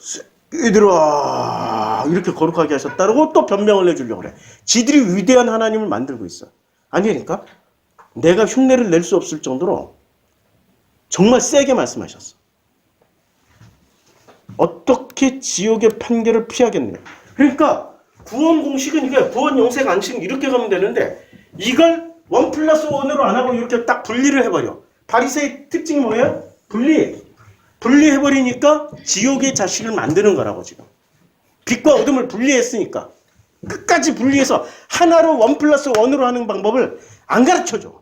새끼들아 이렇게 거룩하게 하셨다고 또 변명을 해주려고 그래. 지들이 위대한 하나님을 만들고 있어. 아니니까 내가 흉내를 낼 수 없을 정도로 정말 세게 말씀하셨어. 어떻게 지옥의 판결을 피하겠느냐. 그러니까 구원 공식은 이게 구원 영생 안식 이렇게 가면 되는데 이걸 1+1으로 안 하고 이렇게 딱 분리를 해버려. 바리새의 특징이 뭐예요? 분리해버리니까 지옥의 자식을 만드는 거라고 지금. 빛과 어둠을 분리했으니까 끝까지 분리해서 하나로 1+1으로 하는 방법을 안 가르쳐줘.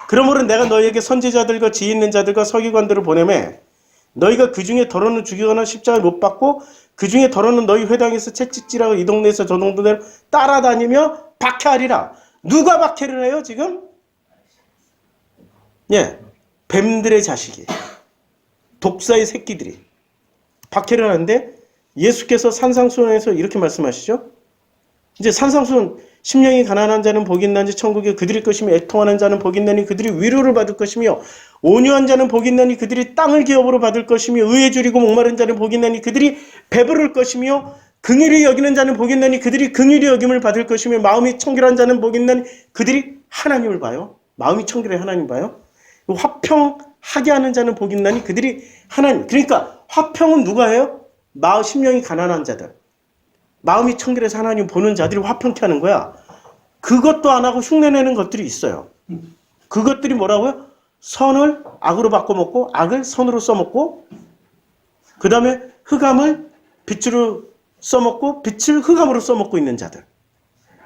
그러므로 내가 너희에게 선지자들과 지혜 있는 자들과 서기관들을 보내매 너희가 그 중에 더러는 죽이거나 십자가에 못 박고 그 중에 더러는 너희 회당에서 채찍질하고 이 동네에서 저 동네로 따라다니며 박해하리라. 누가 박해를 해요 지금? 예, 뱀들의 자식이 독사의 새끼들이 박해를 하는데 예수께서 산상수훈에서 이렇게 말씀하시죠. 이제 산상수훈 심령이 가난한 자는 복이 있나니 천국에 그들일 것이며 애통하는 자는 복이 있나니 그들이 위로를 받을 것이며 온유한 자는 복이 있나니 그들이 땅을 기업으로 받을 것이며 의에 줄이고 목마른 자는 복이 있나니 그들이 배부를 것이며 긍휼히 여기는 자는 복이 있나니 그들이 긍휼히 여김을 받을 것이며 마음이 청결한 자는 복이 있나니 그들이 하나님을 봐요. 마음이 청결해 하나님 봐요. 화평하게 하는 자는 복이 있나니 그들이 하나님. 그러니까 화평은 누가 해요? 심령이 가난한 자들. 마음이 청결해서 하나님 보는 자들이 화평케 하는 거야. 그것도 안 하고 흉내내는 것들이 있어요. 그것들이 뭐라고요? 선을 악으로 바꿔먹고 악을 선으로 써먹고 그 다음에 흑암을 빛으로 써먹고 빛을 흑암으로 써먹고 있는 자들.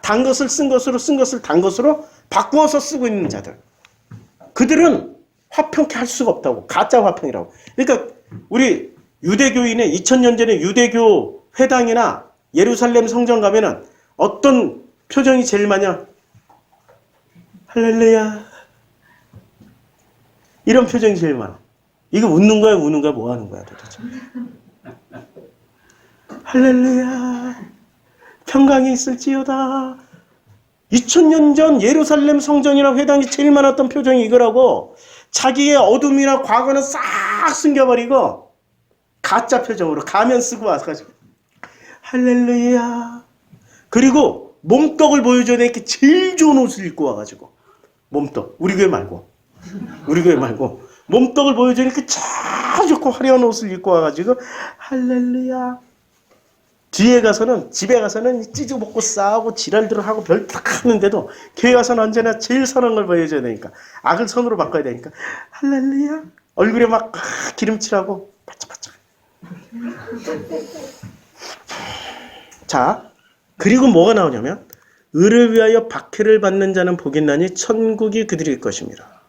단 것을 쓴 것으로 쓴 것을 단 것으로 바꾸어서 쓰고 있는 자들. 그들은 화평케 할 수가 없다고. 가짜 화평이라고. 그러니까 우리 유대교인의 2000년 전에 유대교 회당이나 예루살렘 성전 가면은 어떤 표정이 제일 많냐? 할렐루야. 이런 표정이 제일 많아. 이거 웃는 거야, 우는 거야, 뭐 하는 거야, 도대체. 할렐루야. 평강이 있을지어다. 2000년 전 예루살렘 성전이나 회당이 제일 많았던 표정이 이거라고. 자기의 어둠이나 과거는 싹 숨겨버리고 가짜 표정으로 가면 쓰고 와서 가지고 할렐루야. 그리고 몸떡을 보여줘야 되니까 제일 좋은 옷을 입고 와가지고 몸떡. 우리 교회 말고 몸떡을 보여주니까 참 좋고 화려한 옷을 입고 와가지고 할렐루야. 뒤에 가서는 집에 가서는 찌주 먹고 싸우고 지랄들을 하고 별딱 하는데도 교회 가서는 언제나 제일 선한 걸 보여줘야 되니까 악을 선으로 바꿔야 되니까 할렐루야. 얼굴에 막 기름칠하고 바짝바짝. 자, 그리고 뭐가 나오냐면 의를 위하여 박해를 받는 자는 복이 있나니 천국이 그들일 것입니다.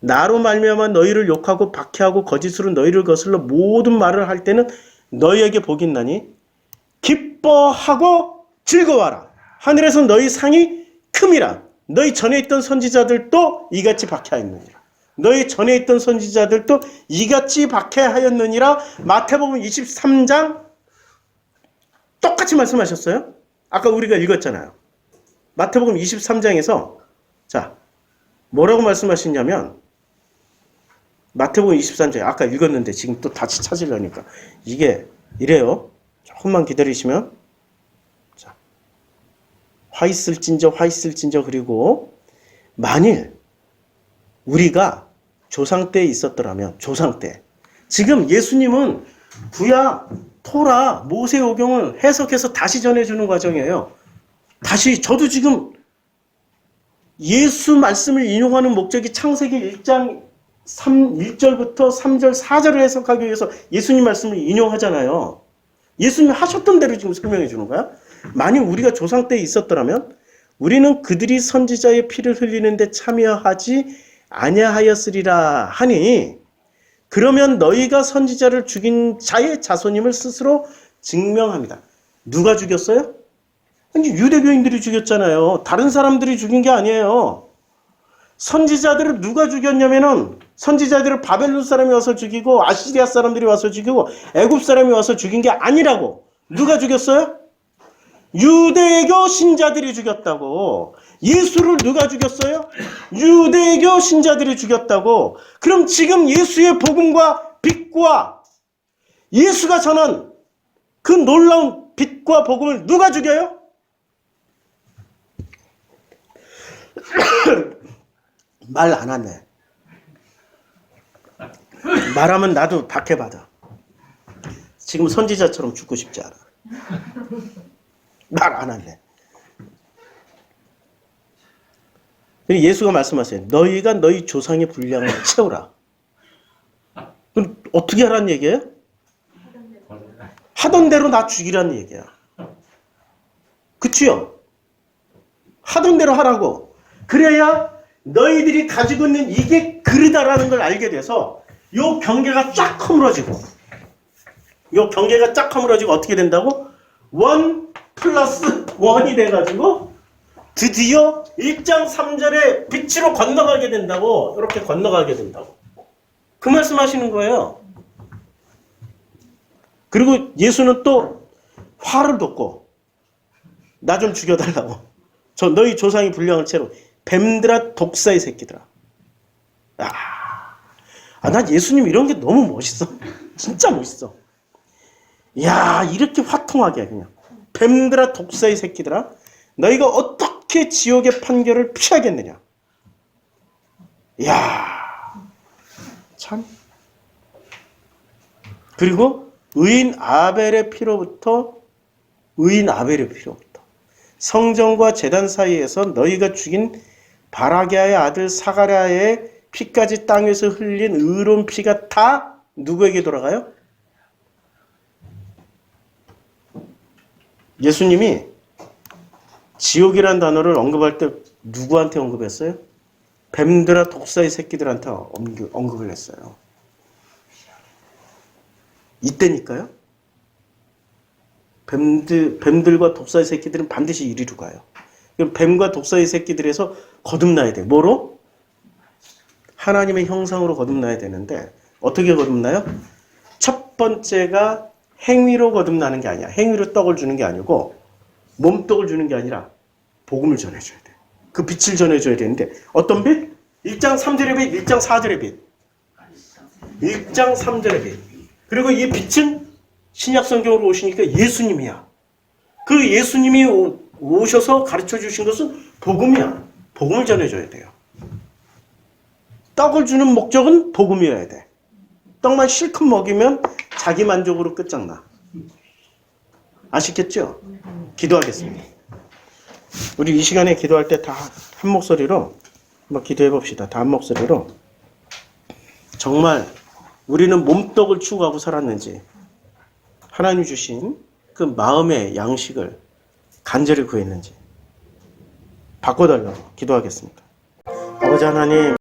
나로 말미암아 너희를 욕하고 박해하고 거짓으로 너희를 거슬러 모든 말을 할 때는 너희에게 복이 있나니 기뻐하고 즐거워하라. 하늘에서 너희 상이 큼이라. 너희 전에 있던 선지자들도 이같이 박해하였느니라. 너희 전에 있던 선지자들도 이같이 박해하였느니라. 마태복음 23장 똑같이 말씀하셨어요. 아까 우리가 읽었잖아요. 마태복음 23장에서 자 뭐라고 말씀하시냐면 마태복음 23장 아까 읽었는데 지금 또 다시 찾으려니까 이게 이래요. 조금만 기다리시면 자, 화 있을진저 그리고 만일 우리가 조상 때에 있었더라면 조상 때 지금 예수님은 구약 토라 모세오경을 해석해서 다시 전해주는 과정이에요. 다시 저도 지금 예수 말씀을 인용하는 목적이 창세기 1장 1절부터 3절, 4절을 해석하기 위해서 예수님 말씀을 인용하잖아요. 예수님이 하셨던 대로 지금 설명해 주는 거야. 만약 우리가 조상 때에 있었더라면 우리는 그들이 선지자의 피를 흘리는데 참여하지 아니하였으리라 하니, 그러면 너희가 선지자를 죽인 자의 자손임을 스스로 증명합니다. 누가 죽였어요? 아니, 유대교인들이 죽였잖아요. 다른 사람들이 죽인 게 아니에요. 선지자들을 누가 죽였냐면은 선지자들을 바벨론 사람이 와서 죽이고 아시리아 사람들이 와서 죽이고 애굽 사람이 와서 죽인 게 아니라고. 누가 죽였어요? 유대교 신자들이 죽였다고. 예수를 누가 죽였어요? 유대교 신자들이 죽였다고. 그럼 지금 예수의 복음과 빛과 예수가 전한 그 놀라운 빛과 복음을 누가 죽여요? 말 안 하네. 말하면 나도 박해받아. 지금 선지자처럼 죽고 싶지 않아. 말 안 할래. 예수가 말씀하세요. 너희가 너희 조상의 분량을 채우라. 그럼 어떻게 하라는 얘기예요? 하던 대로 나 죽이라는 얘기야. 그치요? 하던 대로 하라고. 그래야 너희들이 가지고 있는 이게 그르다라는 걸 알게 돼서 요 경계가 쫙 허물어지고, 요 경계가 쫙 허물어지고 어떻게 된다고? 1 플러스 1이 돼가지고 드디어 1장 3절의 빛으로 건너가게 된다고. 이렇게 건너가게 된다고. 그 말씀하시는 거예요. 그리고 예수는 또 화를 돋고 나 좀 죽여달라고. 저 너희 조상이 분량을 채로. 뱀들아 독사의 새끼들아. 난 예수님 이런 게 너무 멋있어. 진짜 멋있어. 야, 이렇게 화통하게 그냥. 뱀들아 독사의 새끼들아. 너희가 어떻게 지옥의 판결을 피하겠느냐. 야, 참. 그리고 의인 아벨의 피로부터 성전과 제단 사이에서 너희가 죽인 바라게아의 아들 사가랴의 피까지 땅에서 흘린 의로운 피가 다 누구에게 돌아가요? 예수님이 지옥이란 단어를 언급할 때 누구한테 언급했어요? 뱀들아 독사의 새끼들한테 언급을 했어요. 이때니까요. 뱀들과 독사의 새끼들은 반드시 이리로 가요. 그럼 뱀과 독사의 새끼들에서 거듭나야 돼. 뭐로? 하나님의 형상으로 거듭나야 되는데 어떻게 거듭나요? 첫 번째가 행위로 거듭나는 게 아니야. 행위로 떡을 주는 게 아니고 몸떡을 주는 게 아니라 복음을 전해줘야 돼. 그 빛을 전해줘야 되는데 어떤 빛? 1장 3절의 빛, 1장 4절의 빛. 1장 3절의 빛. 그리고 이 빛은 신약성경으로 오시니까 예수님이야. 그 예수님이 오셔서 가르쳐 주신 것은 복음이야. 복음을 전해줘야 돼요. 떡을 주는 목적은 복음이어야 돼. 떡만 실컷 먹이면 자기 만족으로 끝장나. 아시겠죠? 기도하겠습니다. 우리 이 시간에 기도할 때 다 한 목소리로 한번 기도해 봅시다. 다 한 목소리로. 정말 우리는 몸떡을 추구하고 살았는지 하나님 주신 그 마음의 양식을 간절히 구했는지 바꿔달라고 기도하겠습니다. 아버지 하나님,